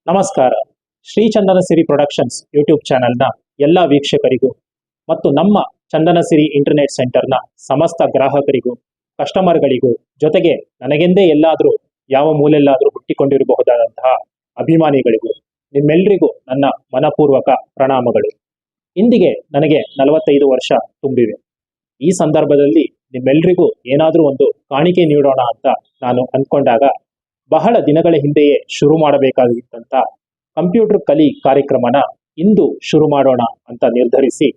ನಮಸ್ಕಾರ. Shri ಚಂದನಸಿರಿ productions YouTube ಚಾನೆಲ್ನ ಎಲ್ಲ ವೀಕ್ಷಕರಿಗೂ ಮತ್ತು ನಮ್ಮ ಚಂದನಸಿರಿ ಇಂಟರ್ನೆಟ್ ಸೆಂಟರ್ನ ಸಮಸ್ತ ಗ್ರಾಹಕರಿಗೂ, ಕಸ್ಟಮರ್ಗಳಿಗೂ, ಜೊತೆಗೆ ನನಗೆಂದೇ ಎಲ್ಲಾದರೂ ಯಾವ ಮೂಲೆಯಲ್ಲಾದರೂ ಹುಟ್ಟಿಕೊಂಡಿರಬಹುದಾದಂತಹ ಅಭಿಮಾನಿಗಳಿಗೂ ನಿಮ್ಮೆಲ್ಲರಿಗೂ ನನ್ನ ಮನಪೂರ್ವಕ ಪ್ರಣಾಮಗಳು. ಇಂದಿಗೆ ನನಗೆ 45 ವರ್ಷ ತುಂಬಿವೆ. ಈ ಸಂದರ್ಭದಲ್ಲಿ ನಿಮ್ಮೆಲ್ಲರಿಗೂ ಏನಾದರೂ ಒಂದು ಕಾಣಿಕೆ ನೀಡೋಣ ಅಂತ ನಾನು ಅಂದ್ಕೊಂಡಾಗ ಬಹಳ ದಿನಗಳ ಹಿಂದೆಯೇ ಶುರು ಮಾಡಬೇಕಾಗಿತ್ತಂತ ಕಂಪ್ಯೂಟರ್ ಕಲಿ ಕಾರ್ಯಕ್ರಮನ ಇಂದು ಶುರು ಮಾಡೋಣ ಅಂತ ನಿರ್ಧರಿಸಿ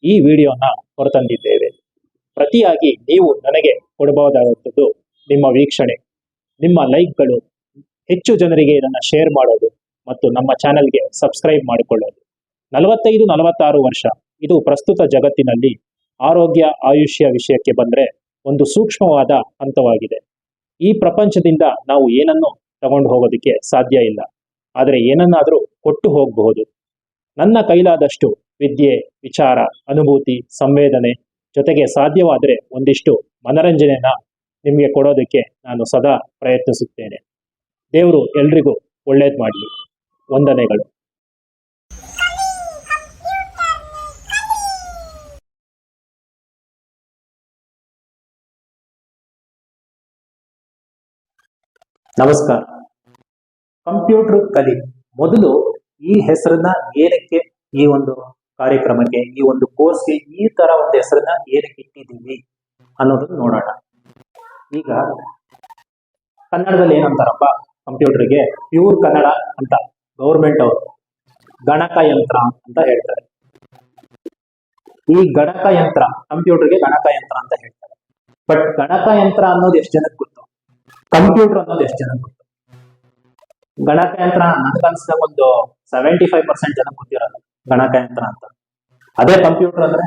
ಈ ವಿಡಿಯೋನ ಹೊರತಂದಿದ್ದೇವೆ. ಪ್ರತಿಯಾಗಿ ನೀವು ನನಗೆ ಕೊಡಬಹುದಾದಂಥದ್ದು ನಿಮ್ಮ ವೀಕ್ಷಣೆ, ನಿಮ್ಮ ಲೈಕ್ಗಳು, ಹೆಚ್ಚು ಜನರಿಗೆ ಇದನ್ನು ಶೇರ್ ಮಾಡೋದು ಮತ್ತು ನಮ್ಮ ಚಾನೆಲ್ಗೆ ಸಬ್ಸ್ಕ್ರೈಬ್ ಮಾಡಿಕೊಳ್ಳೋದು. 45-46 ವರ್ಷ ಇದು ಪ್ರಸ್ತುತ ಜಗತ್ತಿನಲ್ಲಿ ಆರೋಗ್ಯ ಆಯುಷ್ಯ ವಿಷಯಕ್ಕೆ ಬಂದರೆ ಒಂದು ಸೂಕ್ಷ್ಮವಾದ ಹಂತವಾಗಿದೆ. ಈ ಪ್ರಪಂಚದಿಂದ ನಾವು ಏನನ್ನು ತಗೊಂಡು ಹೋಗೋದಕ್ಕೆ ಸಾಧ್ಯ ಇಲ್ಲ, ಆದರೆ ಏನನ್ನಾದರೂ ಕೊಟ್ಟು ಹೋಗಬಹುದು. ನನ್ನ ಕೈಲಾದಷ್ಟು ವಿದ್ಯೆ, ವಿಚಾರ, ಅನುಭೂತಿ, ಸಂವೇದನೆ, ಜೊತೆಗೆ ಸಾಧ್ಯವಾದರೆ ಒಂದಿಷ್ಟು ಮನರಂಜನೆನ ನಿಮಗೆ ಕೊಡೋದಕ್ಕೆ ನಾನು ಸದಾ ಪ್ರಯತ್ನಿಸುತ್ತೇನೆ. ದೇವರು ಎಲ್ರಿಗೂ ಒಳ್ಳೇದು ಮಾಡಲಿ. ವಂದನೆಗಳು. ನಮಸ್ಕಾರ. ಕಂಪ್ಯೂಟರ್ ಕಲಿ ಮೊದಲು ಈ ಹೆಸರನ್ನ ಏನಕ್ಕೆ, ಈ ಒಂದು ಕಾರ್ಯಕ್ರಮಕ್ಕೆ, ಈ ಒಂದು ಕೋರ್ಸ್ಗೆ ಈ ತರ ಒಂದು ಹೆಸರನ್ನ ಏನಕ್ಕೆ ಇಟ್ಟಿದ್ದೀವಿ ಅನ್ನೋದನ್ನ ನೋಡೋಣ. ಈಗ ಕನ್ನಡದಲ್ಲಿ ಏನಂತಾರಪ್ಪ ಕಂಪ್ಯೂಟರ್ಗೆ, ಪ್ಯೂರ್ ಕನ್ನಡ ಅಂತ ಗೌರ್ಮೆಂಟ್ ಅವರು ಗಣಕಯಂತ್ರ ಅಂತ ಹೇಳ್ತಾರೆ. ಈ ಗಣಕಯಂತ್ರ, ಕಂಪ್ಯೂಟರ್ಗೆ ಗಣಕಯಂತ್ರ ಅಂತ ಹೇಳ್ತಾರೆ. ಬಟ್ ಗಣಕಯಂತ್ರ ಅನ್ನೋದು ಎಷ್ಟು ಜನಕ್ಕೆ ಗೊತ್ತು? ಕಂಪ್ಯೂಟರ್ ಅನ್ನೋದು ಎಷ್ಟು ಜನ ಗೊತ್ತು? ಗಣಕಯಂತ್ರ ನನಗನ್ಸಿದಾಗ ಒಂದು 75% ಜನ ಗೊತ್ತಿರಲ್ಲ ಗಣಕಯಂತ್ರ ಅಂತ. ಅದೇ ಕಂಪ್ಯೂಟರ್ ಅಂದ್ರೆ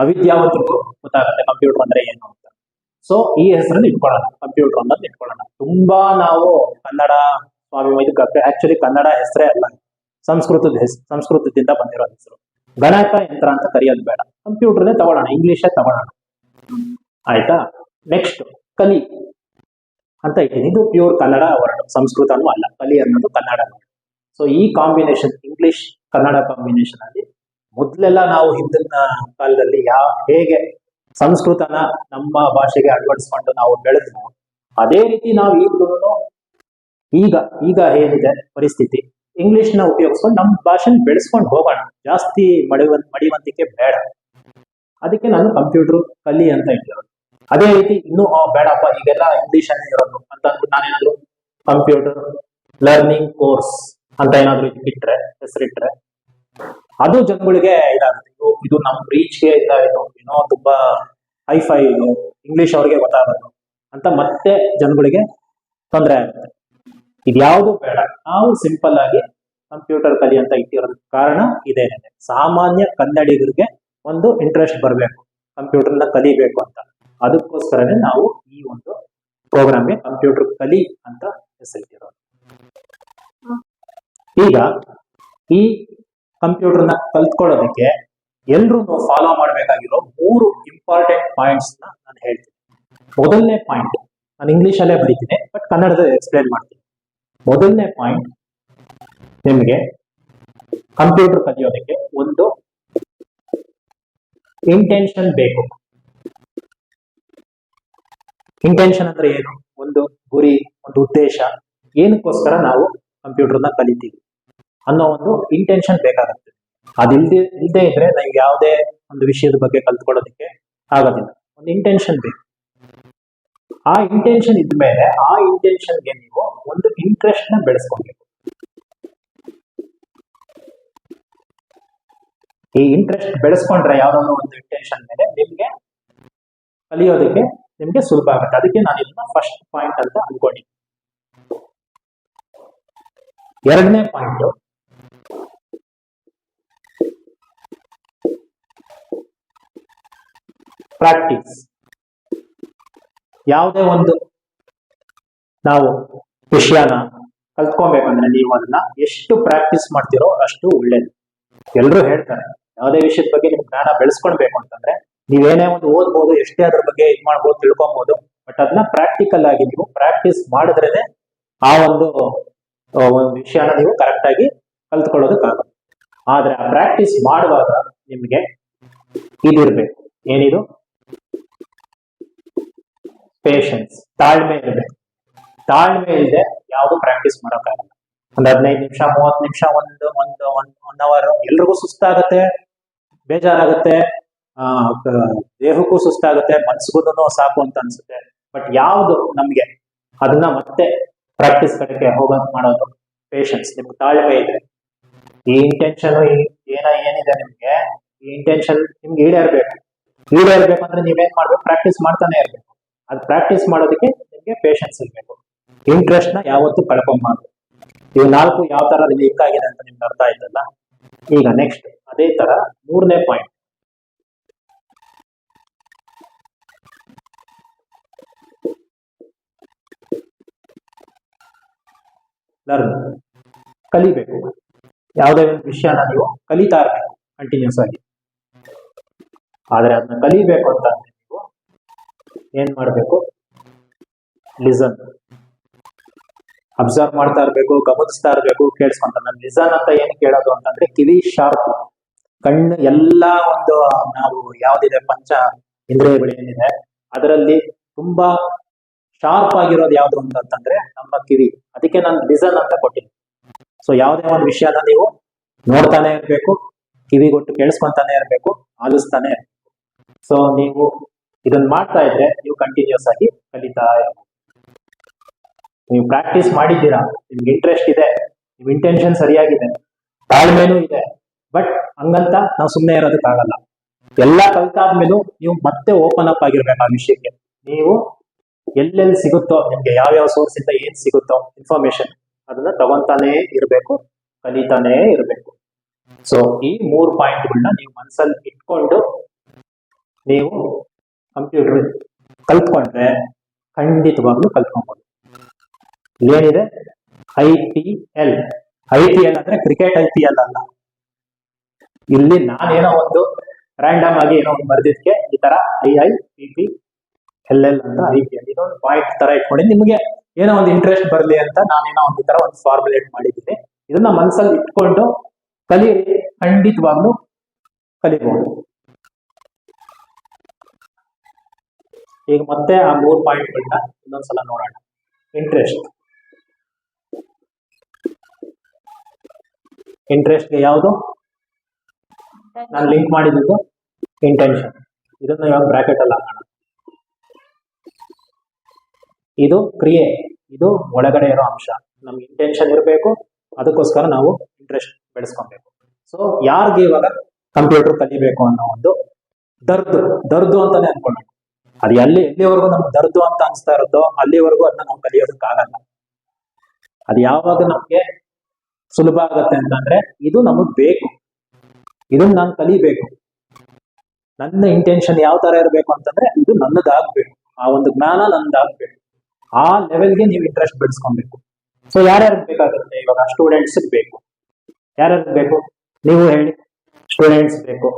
ಅವಿದ್ಯಾವಂತರಿಗೂ ಗೊತ್ತಾಗತ್ತೆ ಕಂಪ್ಯೂಟರ್ ಅಂದ್ರೆ ಏನು ಅಂತ. ಸೊ ಈ ಹೆಸರನ್ನು ಇಟ್ಕೊಳ್ಳೋಣ, ಕಂಪ್ಯೂಟರ್ ಅನ್ನೋದು ಇಟ್ಕೊಳ್ಳೋಣ. ತುಂಬಾ ನಾವು ಕನ್ನಡ ಸ್ವಾಭಿಮಾನ, ಆಕ್ಚುಲಿ ಕನ್ನಡ ಹೆಸರೇ ಅಲ್ಲ, ಸಂಸ್ಕೃತದಿಂದ ಬಂದಿರೋ ಹೆಸರು. ಗಣಕಯಂತ್ರ ಅಂತ ಕರೆಯೋದು ಬೇಡ, ಕಂಪ್ಯೂಟರ್ನೇ ತಗೊಳ್ಳೋಣ, ಇಂಗ್ಲಿಷೇ ತಗೊಳ್ಳೋಣ. ಆಯ್ತಾ? ನೆಕ್ಸ್ಟ್ ಕಲಿ ಅಂತ ಇದ್ದೀನಿ. ಇದು ಪ್ಯೂರ್ ಕನ್ನಡ ವರ್ಡ್, ಸಂಸ್ಕೃತನೂ ಅಲ್ಲ. ಕಲಿ ಅನ್ನೋದು ಕನ್ನಡ ವರ್ಡ್. ಸೊ ಈ ಕಾಂಬಿನೇಷನ್, ಇಂಗ್ಲಿಷ್ ಕನ್ನಡ ಕಾಂಬಿನೇಷನ್ ಅಲ್ಲಿ ಮೊದಲೆಲ್ಲ ನಾವು ಹಿಂದಿನ ಕಾಲದಲ್ಲಿ ಹೇಗೆ ಸಂಸ್ಕೃತನ ನಮ್ಮ ಭಾಷೆಗೆ ಅಳವಡಿಸ್ಕೊಂಡು ನಾವು ಬೆಳೆದ್ವು, ಅದೇ ರೀತಿ ನಾವು ಈಗ ಏನಿದೆ ಪರಿಸ್ಥಿತಿ, ಇಂಗ್ಲಿಷ್ ನ ಉಪಯೋಗಿಸ್ಕೊಂಡು ನಮ್ಮ ಭಾಷೆನ ಬೆಳೆಸ್ಕೊಂಡು ಹೋಗೋಣ. ಜಾಸ್ತಿ ಮಡಿವಂತಿಕೆ ಬೇಡ. ಅದಕ್ಕೆ ನಾನು ಕಂಪ್ಯೂಟರ್ ಕಲಿ ಅಂತ ಇಟ್ಟಿರೋದು. ಅದೇ ರೀತಿ ಇನ್ನೂ ಬೇಡಪ್ಪ ಈಗೆಲ್ಲ ಇಂಗ್ಲಿಷ್ ಅನ್ನೇ ಇರೋದು ಅಂತ ಅಂದ್ಬಿಟ್ಟು ನಾನೇನಾದ್ರು ಕಂಪ್ಯೂಟರ್ ಲರ್ನಿಂಗ್ ಕೋರ್ಸ್ ಅಂತ ಏನಾದ್ರು ಇಟ್ರೆ, ಹೆಸರಿಟ್ರೆ, ಅದು ಜನಗಳಿಗೆ ಇದಾಗುತ್ತೆ. ಇದು ನಮ್ಮ ರೀಚ್ಗೆ ಏನೋ ತುಂಬಾ ಹೈಫೈ, ಇದು ಇಂಗ್ಲಿಷ್ ಅವ್ರಿಗೆ ಗೊತ್ತಾಗೋದು ಅಂತ ಮತ್ತೆ ಜನಗಳಿಗೆ ತೊಂದರೆ ಆಗುತ್ತೆ. ಇದ್ಯಾವುದು ಬೇಡ. ನಾವು ಸಿಂಪಲ್ ಆಗಿ ಕಂಪ್ಯೂಟರ್ ಕಲಿ ಅಂತ ಇಟ್ಟಿರೋದಕ್ಕೆ ಕಾರಣ ಇದೇನೆ. ಸಾಮಾನ್ಯ ಕನ್ನಡಿಗರಿಗೆ ಒಂದು ಇಂಟ್ರೆಸ್ಟ್ ಬರಬೇಕು, ಕಂಪ್ಯೂಟರ್ನ ಕಲಿಬೇಕು ಅಂತ. ಅದಕ್ಕೋಸ್ಕರನೇ ನಾವು ಈ ಒಂದು ಪ್ರೋಗ್ರಾಮ್ಗೆ ಕಂಪ್ಯೂಟರ್ ಕಲಿ ಅಂತ ಹೆಸರಿಟ್ಟಿರೋದು. ಈಗ ಈ ಕಂಪ್ಯೂಟರ್ನ ಕಲ್ತ್ಕೊಳ್ಳೋದಕ್ಕೆ ಎಲ್ರೂ ಫಾಲೋ ಮಾಡಬೇಕಾಗಿರೋ 3 ಇಂಪಾರ್ಟೆಂಟ್ ಪಾಯಿಂಟ್ಸ್ ನಾನು ಹೇಳ್ತೀನಿ. ಮೊದಲನೇ ಪಾಯಿಂಟ್ ನಾನು ಇಂಗ್ಲಿಷ್ ಅಲ್ಲೇ ಬರೀತೀನಿ, ಬಟ್ ಕನ್ನಡದಲ್ಲಿ ಎಕ್ಸ್ಪ್ಲೇನ್ ಮಾಡ್ತೀನಿ. ಮೊದಲನೇ ಪಾಯಿಂಟ್, ನಿಮಗೆ ಕಂಪ್ಯೂಟರ್ ಕಲಿಯೋದಕ್ಕೆ ಒಂದು ಇಂಟೆನ್ಷನ್ ಬೇಕು. ಇಂಟೆನ್ಷನ್ ಅಂದ್ರೆ ಏನು? ಒಂದು ಗುರಿ, ಒಂದು ಉದ್ದೇಶ, ಏನಕ್ಕೋಸ್ಕರ ನಾವು ಕಂಪ್ಯೂಟರ್ನ ಕಲಿತೀವಿ ಅನ್ನೋ ಒಂದು ಇಂಟೆನ್ಷನ್ ಬೇಕಾಗುತ್ತೆ. ಇಲ್ಲದೆ ಇದ್ರೆ ನಾವು ಯಾವುದೇ ಒಂದು ವಿಷಯದ ಬಗ್ಗೆ ಕಲ್ತ್ಕೊಳ್ಳೋದಕ್ಕೆ ಆಗೋದಿಲ್ಲ. ಒಂದು ಇಂಟೆನ್ಷನ್ ಬೇಕು. ಆ ಇಂಟೆನ್ಷನ್ ಇದ್ಮೇಲೆ ಆ ಇಂಟೆನ್ಷನ್ಗೆ ನೀವು ಒಂದು ಇಂಟ್ರೆಸ್ಟ್ ನ ಬೆಳೆಸ್ಕೊಳ್ಬೇಕು. ಈ ಇಂಟ್ರೆಸ್ಟ್ ಬೆಳೆಸ್ಕೊಂಡ್ರೆ ಯಾವ್ದಾದ್ರು ಒಂದು ಇಂಟೆನ್ಷನ್ ಮೇಲೆ ನಿಮ್ಗೆ ಕಲಿಯೋದಕ್ಕೆ ನಿಮ್ಗೆ ಸುಲಭ ಆಗುತ್ತೆ. ಅದಕ್ಕೆ ನಾನು ಇದನ್ನ ಫಸ್ಟ್ ಪಾಯಿಂಟ್ ಅಂತ ಅನ್ಕೊಂಡಿದ್ದೀನಿ. ಎರಡನೇ ಪಾಯಿಂಟ್, ಪ್ರಾಕ್ಟೀಸ್. ಯಾವುದೇ ಒಂದು ನಾವು ವಿಷಯನ ಕಲ್ತ್ಕೊಬೇಕಂದ್ರೆ ನೀವು ಅದನ್ನ ಎಷ್ಟು ಪ್ರಾಕ್ಟೀಸ್ ಮಾಡ್ತೀರೋ ಅಷ್ಟು ಒಳ್ಳೇದು. ಎಲ್ಲರೂ ಹೇಳ್ತಾರೆ ಯಾವುದೇ ವಿಷಯದ ಬಗ್ಗೆ ನಿಮ್ ಜ್ಞಾನ ಬೆಳೆಸ್ಕೊಳ್ಬೇಕು ಅಂತಂದ್ರೆ ನೀವೇನೇ ಒಂದು ಓದ್ಬೋದು, ಎಷ್ಟೇ ಅದ್ರ ಬಗ್ಗೆ ಮಾಡ್ಬೋದು, ತಿಳ್ಕೊಬಹುದು. ಬಟ್ ಅದನ್ನ ಪ್ರಾಕ್ಟಿಕಲ್ ಆಗಿ ನೀವು ಪ್ರಾಕ್ಟೀಸ್ ಮಾಡಿದ್ರೇನೆ ಆ ಒಂದು ಒಂದು ವಿಷಯನ ನೀವು ಕರೆಕ್ಟ್ ಆಗಿ ಕಲ್ತ್ಕೊಳ್ಳೋದಕ್ಕಾಗುತ್ತೆ. ಆದ್ರೆ ಆ ಪ್ರಾಕ್ಟೀಸ್ ಮಾಡುವಾಗ ನಿಮ್ಗೆ ಇದಿರ್ಬೇಕು, ಏನಿದು ಪೇಷನ್ಸ್, ತಾಳ್ಮೆ ಇರಬೇಕು. ತಾಳ್ಮೆ ಇಲ್ಲದೆ ಯಾವುದು ಪ್ರಾಕ್ಟೀಸ್ ಮಾಡೋಕ್ಕಾಗಲ್ಲ. ಒಂದ್ 15 ನಿಮಿಷ 30 ನಿಮಿಷ ಒನ್ ಅವರ್ ಎಲ್ರಿಗೂ ಸುಸ್ತಾಗತ್ತೆ, ಬೇಜಾರಾಗುತ್ತೆ, ದೇಹಕ್ಕೂ ಸುಸ್ತಾಗುತ್ತೆ, ಮನ್ಸಿಗೂ ಸಾಕು ಅಂತ ಅನ್ಸುತ್ತೆ. ಬಟ್ ಯಾವುದು ನಮ್ಗೆ ಅದನ್ನ ಮತ್ತೆ ಪ್ರಾಕ್ಟೀಸ್ ಕಡೆಗೆ ಹೋಗೋದು ಮಾಡೋದು ಪೇಷನ್ಸ್. ನಿಮ್ಗೆ ತಾಳ್ಮೆ ಇದೆ, ಈ ಇಂಟೆನ್ಷನ್ ಏನಿದೆ ನಿಮ್ಗೆ, ಈ ಇಂಟೆನ್ಷನ್ ನಿಮ್ಗೆ ಈಡೇರ್ಬೇಕು ಅಂದ್ರೆ ನೀವೇನ್ ಮಾಡ್ಬೇಕು, ಪ್ರಾಕ್ಟೀಸ್ ಮಾಡ್ತಾನೆ ಇರ್ಬೇಕು. ಅದು ಪ್ರಾಕ್ಟೀಸ್ ಮಾಡೋದಕ್ಕೆ ನಿಮ್ಗೆ ಪೇಷನ್ಸ್ ಇರ್ಬೇಕು. ಇಂಟ್ರೆಸ್ಟ್ ನ ಯಾವತ್ತೂ ಕಳ್ಕೊಂಬಾರ್ದು. ಇವು 4 ಯಾವ ತರ ಲಿಂಕ್ ಆಗಿದೆ ಅಂತ ನಿಮ್ಗೆ ಅರ್ಥ ಆಯ್ತಲ್ಲ. ಈಗ ನೆಕ್ಸ್ಟ್ ಅದೇ ತರ 3ನೇ ಪಾಯಿಂಟ್, ಲರ್ನ್, ಕಲಿಬೇಕು. ಯಾವುದೇ ಒಂದು ವಿಷಯನ ನೀವು ಕಲಿತಾ ಇರ್ಬೇಕು ಕಂಟಿನ್ಯೂಸ್ ಆಗಿ. ಆದ್ರೆ ಅದನ್ನ ಕಲಿಬೇಕು ಅಂತ ನೀವು ಏನ್ ಮಾಡ್ಬೇಕು, ಲಿಸನ್, ಅಬ್ಸರ್ವ್ ಮಾಡ್ತಾ ಇರ್ಬೇಕು, ಗಮನಿಸ್ತಾ ಇರ್ಬೇಕು, ಕೇಳಿಸ್ಕೊಂತ. ನಾನು ಲಿಸನ್ ಅಂತ ಏನ್ ಕೇಳೋದು ಅಂತಂದ್ರೆ ಕಿವಿ ಶಾರ್ಪ್, ಕಣ್ಣು ಎಲ್ಲಾ ಒಂದು ನಾವು ಯಾವ್ದಿದೆ ಪಂಚ ಇಂದ್ರಿಯಗಳು ಏನಿದೆ ಅದರಲ್ಲಿ ತುಂಬಾ ಶಾರ್ಪ್ ಆಗಿರೋದು ಯಾವ್ದು ಅಂತಂದ್ರೆ ನಮ್ಮ ಕಿವಿ. ಅದಕ್ಕೆ ನಾನು ಲಿಸನ್ ಅಂತ ಕೊಟ್ಟಿನಿ. ಸೊ ಯಾವುದೇ ಒಂದು ವಿಷಯನ ನೀವು ನೋಡ್ತಾನೆ ಇರ್ಬೇಕು, ಕಿವಿಗೊಟ್ಟು ಕೇಳಿಸ್ಕೊಂತಾನೆ ಇರ್ಬೇಕು, ಆಲಿಸ್ತಾನೆ ಇರ್ಬೇಕು. ಸೊ ನೀವು ಇದನ್ನ ಮಾಡ್ತಾ ಇದ್ರೆ ನೀವು ಕಂಟಿನ್ಯೂಸ್ ಆಗಿ ಕಲಿತಾ ಇರ್ಬೇಕು. ನೀವು ಪ್ರಾಕ್ಟೀಸ್ ಮಾಡಿದ್ದೀರಾ, ನಿಮ್ಗೆ ಇಂಟ್ರೆಸ್ಟ್ ಇದೆ, ನಿಮ್ ಇಂಟೆನ್ಷನ್ ಸರಿಯಾಗಿದೆ, ತಾಳ್ಮೆನೂ ಇದೆ. ಬಟ್ ಹಂಗಂತ ನಾವು ಸುಮ್ಮನೆ ಇರೋದಕ್ಕಾಗಲ್ಲ. ಎಲ್ಲ ಕಲ್ತಾದ್ಮೇಲೂ ನೀವು ಮತ್ತೆ ಓಪನ್ ಅಪ್ ಆಗಿರ್ಬೇಕು ಆ ವಿಷಯಕ್ಕೆ. ನೀವು ಎಲ್ಲೆಲ್ಲಿ ಸಿಗುತ್ತೋ ನಿಮ್ಗೆ ಯಾವ್ಯಾವ ಸೋರ್ಸ್ ಇಂದ ಏನ್ ಸಿಗುತ್ತೋ ಇನ್ಫಾರ್ಮೇಶನ್ ಅದನ್ನ ತಗೊಂತಾನೇ ಇರ್ಬೇಕು, ಕಲಿತಾನೇ ಇರ್ಬೇಕು. ಸೊ ಈ 3 ಪಾಯಿಂಟ್ಗಳನ್ನ ನೀವು ಮನಸ್ಸಲ್ಲಿ ಇಟ್ಕೊಂಡು ನೀವು ಕಂಪ್ಯೂಟರ್ ಕಲ್ತ್ಕೊಂಡ್ರೆ ಖಂಡಿತವಾಗ್ಲೂ ಕಲ್ತ್ಕೊಬಹುದು. ಏನಿದೆ IPL ಅಂದ್ರೆ ಕ್ರಿಕೆಟ್ IPL ಅಲ್ಲ. ಇಲ್ಲಿ ನಾನೇನೋ ಒಂದು ರ್ಯಾಂಡಮ್ ಆಗಿ ಏನೋ ಒಂದು ಬರ್ದಿದ್ಕೆ ಈ ತರ IIPPLL ಅಂತ IPL ಇದೊಂದು ಪಾಯಿಂಟ್ ತರ ಇಟ್ಕೊಂಡು ನಿಮ್ಗೆ ಏನೋ ಒಂದು ಇಂಟ್ರೆಸ್ಟ್ ಬರ್ಲಿ ಅಂತ ನಾನೇನೋ ಒಂದು ಈ ತರ ಒಂದು ಫಾರ್ಮುಲೇಟ್ ಮಾಡಿದ್ದೀನಿ. ಇದನ್ನ ಮನಸ್ಸಲ್ಲಿ ಇಟ್ಕೊಂಡು ಕಲೀರಿ, ಖಂಡಿತವಾಗ್ಲೂ ಕಲಿಬಹುದು. ಈಗ ಮತ್ತೆ ಆ 3 ಪಾಯಿಂಟ್ಗಳನ್ನ ಇನ್ನೊಂದ್ಸಲ ನೋಡೋಣ. ಇಂಟ್ರೆಸ್ಟ್ಗೆ ಯಾವುದು ನಾನು ಲಿಂಕ್ ಮಾಡಿದ್ದು ಇಂಟೆನ್ಷನ್. ಇದನ್ನ ಇವಾಗ ಬ್ರಾಕೆಟ್ ಅಲ್ಲಿ ಹಾಕೋಣ. ಇದು ಕ್ರಿಯೆ, ಇದು ಒಳಗಡೆ ಇರೋ ಅಂಶ. ನಮ್ಗೆ ಇಂಟೆನ್ಷನ್ ಇರಬೇಕು, ಅದಕ್ಕೋಸ್ಕರ ನಾವು ಇಂಟ್ರೆಸ್ಟ್ ಬೆಳೆಸ್ಕೊಬೇಕು. ಸೊ ಯಾರಿಗೆ ಇವಾಗ ಕಂಪ್ಯೂಟರ್ ಕಲಿಬೇಕು ಅನ್ನೋ ಒಂದು ದರ್ದು ಅಂತಾನೆ ಅನ್ಕೊಳ್ಳೋಣ. ಅದು ಎಲ್ಲಿವರೆಗೂ ನಮ್ಗೆ ದರ್ದು ಅಂತ ಅನ್ಸ್ತಾ ಇರುತ್ತೋ ಅಲ್ಲಿವರೆಗೂ ಅದನ್ನ ನಾವು ಕಲಿಯೋದಕ್ಕಾಗಲ್ಲ. ಅದು ಯಾವಾಗ ನಮ್ಗೆ ಸುಲಭ ಆಗತ್ತೆ ಅಂತಂದ್ರೆ ಇದು ನಮಗ್ ಬೇಕು, ಇದನ್ನ ನಾನು ಕಲಿಬೇಕು, ನನ್ನ ಇಂಟೆನ್ಷನ್ ಯಾವ ತರ ಇರಬೇಕು ಅಂತಂದ್ರೆ ಇದು ನನ್ನದಾಗ್ಬೇಕು, ಆ ಒಂದು ಜ್ಞಾನ ನನ್ನದಾಗ್ಬೇಕು. ಆ ಲೆವೆಲ್ಗೆ ನೀವು ಇಂಟ್ರೆಸ್ಟ್ ಬೆಳೆಸ್ಕೊಬೇಕು. ಸೊ ಯಾರ್ಯಾರು ಬೇಕಾಗುತ್ತೆ ಇವಾಗ? ಸ್ಟೂಡೆಂಟ್ಸ್ ಬೇಕು. ಯಾರ್ಯಾರು ಬೇಕು ನೀವು ಹೇಳಿ? ಸ್ಟೂಡೆಂಟ್ಸ್ ಬೇಕು,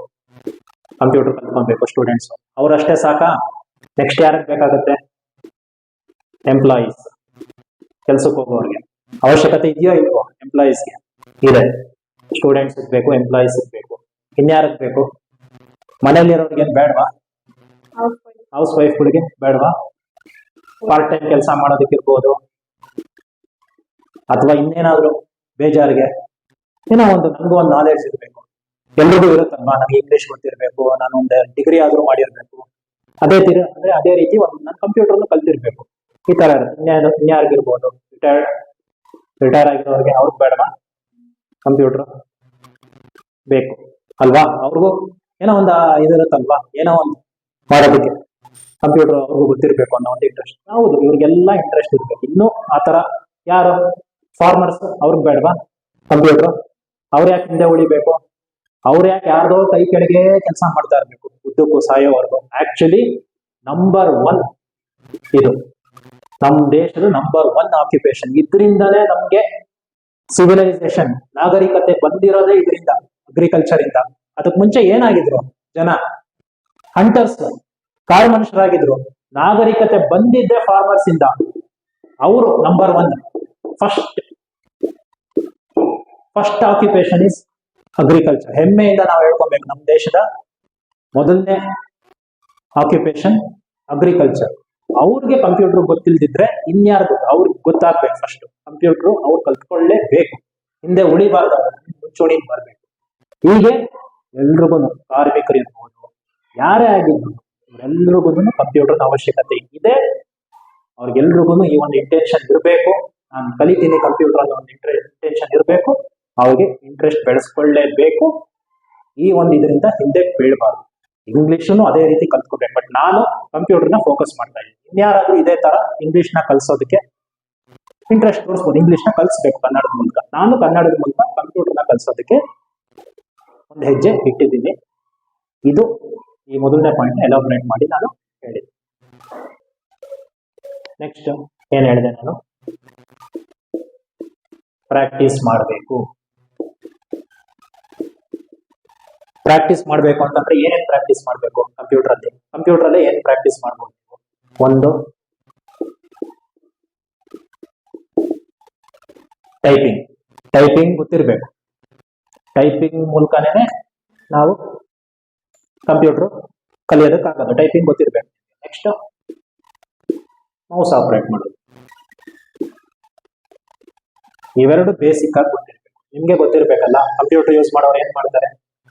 ಕಂಪ್ಯೂಟರ್ ಕಲ್ತ್ಕೊಬೇಕು ಸ್ಟೂಡೆಂಟ್ಸ್. ಅವ್ರಷ್ಟೇ ಸಾಕಾ? ನೆಕ್ಸ್ಟ್ ಯಾರಿಗೆ ಬೇಕಾಗುತ್ತೆ? ಎಂಪ್ಲಾಯೀಸ್, ಕೆಲ್ಸಕ್ಕೆ ಹೋಗೋರಿಗೆ ಅವಶ್ಯಕತೆ ಇದೆಯೋ ಇಲ್ವೋ? ಎಂಪ್ಲಾಯೀಸ್ಗೆ ಇದೆ. ಸ್ಟೂಡೆಂಟ್ಸ್ ಬೇಕು, ಎಂಪ್ಲಾಯೀಸ್ ಬೇಕು. ಇನ್ಯಾರಿಗೆ ಬೇಕು? ಮನೇಲಿರೋರಿಗೆ ಬೇಡವಾ? ಹೌಸ್ ವೈಫ್ಗಳಿಗೆ ಬೇಡವಾ? ಪಾರ್ಟ್ ಟೈಮ್ ಕೆಲಸ ಮಾಡೋದಕ್ಕಿರ್ಬೋದು, ಅಥವಾ ಇನ್ನೇನಾದ್ರು ಬೇಜಾರಿಗೆ ಏನೋ ಒಂದು ನನಗೂ ಒಂದು ನಾಲೆಡ್ಜ್ ಇರಬೇಕು. ಎಲ್ರಿಗೂ ಇರುತ್ತಲ್ವಾ, ನನಗೆ ಇಂಗ್ಲಿಷ್ ಗೊತ್ತಿರಬೇಕು, ನಾನು ಒಂದು ಡಿಗ್ರಿ ಆದ್ರೂ ಮಾಡಿರ್ಬೇಕು, ಅದೇ ರೀತಿ ಒಂದು ನಾನು ಕಂಪ್ಯೂಟರ್ನು ಕಲ್ತಿರ್ಬೇಕು. ಈ ತರ ಇರುತ್ತೆ. ಇನ್ಯಾರಿಗಿರ್ಬೋದು? ರಿಟೈರ್ ಆಗಿರೋರಿಗೆ ಅವ್ರಿಗೆ ಬೇಡವಾ ಕಂಪ್ಯೂಟರ್? ಬೇಕು ಅಲ್ವಾ? ಅವ್ರಿಗೂ ಏನೋ ಒಂದು ಇದಿರುತ್ತಲ್ವಾ, ಏನೋ ಒಂದು ಮಾಡೋದಕ್ಕೆ ಕಂಪ್ಯೂಟರ್ ಅವ್ರಿಗೂ ಗೊತ್ತಿರ್ಬೇಕು ಅನ್ನೋ ಒಂದು ಇಂಟ್ರೆಸ್ಟ್. ಹೌದು, ಇವ್ರಿಗೆಲ್ಲ ಇಂಟ್ರೆಸ್ಟ್ ಇರ್ಬೇಕು. ಇನ್ನು ಆತರ ಯಾರು ಫಾರ್ಮರ್ಸ್, ಅವ್ರಿಗೆ ಬೇಡವಾ ಕಂಪ್ಯೂಟರ್? ಅವ್ರು ಯಾಕೆ ಹಿಂದೆ ಉಳಿಬೇಕು? ಅವ್ರು ಯಾಕೆ ಯಾರ್ದೋ ಕೈ ಕೆಳಗೆ ಕೆಲಸ ಮಾಡ್ತಾ ಇರ್ಬೇಕು ಉದ್ದಕ್ಕೂ ಸಾಯೋವರೆಗೂ? ಆಕ್ಚುಲಿ ನಂಬರ್ 1 ಇದು ನಮ್ಮ ದೇಶದ ನಂಬರ್ 1 ಆಕ್ಯುಪೇಷನ್. ಇದರಿಂದಾನೇ ನಮ್ಗೆ ಸಿವಿಲೈಸೇಷನ್, ನಾಗರಿಕತೆ ಬಂದಿರೋದೇ ಇದರಿಂದ, ಅಗ್ರಿಕಲ್ಚರ್ ಇಂದ. ಅದಕ್ ಮುಂಚೆ ಏನಾಗಿದ್ರು ಜನ? ಹಂಟರ್ಸ್, ಕಾಡು ಮನುಷ್ಯರಾಗಿದ್ರು. ನಾಗರಿಕತೆ ಬಂದಿದ್ದೆ ಫಾರ್ಮರ್ಸ್ ಇಂದ. ಅವರು number 1 first first occupation is agriculture. ಹೆಮ್ಮೆಯಿಂದ ನಾವು ಹೇಳ್ಕೊಬೇಕು, ನಮ್ಮ ದೇಶದ ಮೊದಲನೇ ಆಕ್ಯುಪೇಷನ್ ಅಗ್ರಿಕಲ್ಚರ್. ಅವ್ರಿಗೆ ಕಂಪ್ಯೂಟರ್ ಗೊತ್ತಿಲ್ದಿದ್ರೆ ಇನ್ಯಾರು ಅವ್ರಿಗೆ ಗೊತ್ತಾಗ್ಬೇಕು. ಫಸ್ಟ್ ಕಂಪ್ಯೂಟರ್ ಅವ್ರು ಕಲ್ತ್ಕೊಳ್ಳೇಬೇಕು, ಹಿಂದೆ ಉಳಿಬಾರ್ದು, ಮುಂಚೂಣಿಗೆ ಬರ್ಬೇಕು. ಹೀಗೆ ಎಲ್ರಿಗೂ, ಕಾರ್ಮಿಕರು ಇರ್ಬೋದು, ಯಾರೇ ಆಗಿರ್ಬೋದು, ಇವರೆಲ್ರಿಗೂ ಕಂಪ್ಯೂಟರ್ ಅವಶ್ಯಕತೆ ಇದೆ. ಅವ್ರಿಗೆಲ್ರಿಗೂ ಈ ಒಂದು ಇಂಟೆನ್ಷನ್ ಇರಬೇಕು, ನಾನು ಕಲಿತೀನಿ ಕಂಪ್ಯೂಟರ್ ಅನ್ನೋ ಒಂದು ಇಂಟೆನ್ಷನ್ ಇರಬೇಕು. ಅವ್ರಿಗೆ ಇಂಟ್ರೆಸ್ಟ್ ಬೆಳೆಸ್ಕೊಳ್ಳೇಬೇಕು. ಈ ಒಂದು ಇದರಿಂದ ಹಿಂದೆ ಬೀಳಬಾರ್ದು. ಇಂಗ್ಲಿಷನ್ನು ಅದೇ ರೀತಿ ಕಲ್ತ್ಕೋಬೇಕು. ಬಟ್ ನಾನು ಕಂಪ್ಯೂಟರ್ನ ಫೋಕಸ್ ಮಾಡ್ತಾ ಇದ್ದೀನಿ. ಇನ್ಯಾರಾದ್ರೂ ಇದೇ ತರ ಇಂಗ್ಲಿಷ್ನ ಕಲ್ಸೋದಕ್ಕೆ ಇಂಟ್ರೆಸ್ಟ್ ತೋರಿಸ್ಬೋದು, ಇಂಗ್ಲಿಷ್ನ ಕಲಿಸ್ಬೇಕು ಕನ್ನಡದ ಮೂಲಕ. ನಾನು ಕನ್ನಡದ ಮೂಲಕ ಕಂಪ್ಯೂಟರ್ನ ಕಲ್ಸೋದಕ್ಕೆ ಒಂದು ಹೆಜ್ಜೆ ಇಟ್ಟಿದ್ದೀನಿ. ಇದು ಈ ಮೊದಲನೇ ಪಾಯಿಂಟ್ ಎಲಾಬ್ರೇಟ್ ಮಾಡಿ ನಾನು ಹೇಳಿದೆ. ನೆಕ್ಸ್ಟ್ ಏನ್ ಹೇಳಿದೆ ನಾನು, ಪ್ರಾಕ್ಟೀಸ್ ಮಾಡಬೇಕು. ಪ್ರಾಕ್ಟೀಸ್ ಮಾಡಬೇಕು ಅಂತಂದ್ರೆ ಏನೇನ್ ಪ್ರಾಕ್ಟೀಸ್ ಮಾಡಬೇಕು ಕಂಪ್ಯೂಟರ್ ಅಲ್ಲಿ ಏನ್ ಪ್ರಾಕ್ಟೀಸ್ ಮಾಡಬಹುದು? ಒಂದು, ಟೈಪಿಂಗ್ ಗೊತ್ತಿರಬೇಕು. ಟೈಪಿಂಗ್ ಮೂಲಕನೇ ನಾವು ಕಂಪ್ಯೂಟರ್ ಕಲಿಯೋದಕ್ಕಾಗೋದು. ಟೈಪಿಂಗ್ ಗೊತ್ತಿರಬೇಕು. ನೆಕ್ಸ್ಟ್, ಮೌಸ್ ಆಪರೇಟ್ ಮಾಡೋದು. ಇವೆರಡು ಬೇಸಿಕ್ ಆಗಿ ಗೊತ್ತಿರಬೇಕು. ನಿಮ್ಗೆ ಗೊತ್ತಿರ್ಬೇಕಲ್ಲ, ಕಂಪ್ಯೂಟರ್ ಯೂಸ್ ಮಾಡೋರು ಏನ್ ಮಾಡ್ತಾರೆ,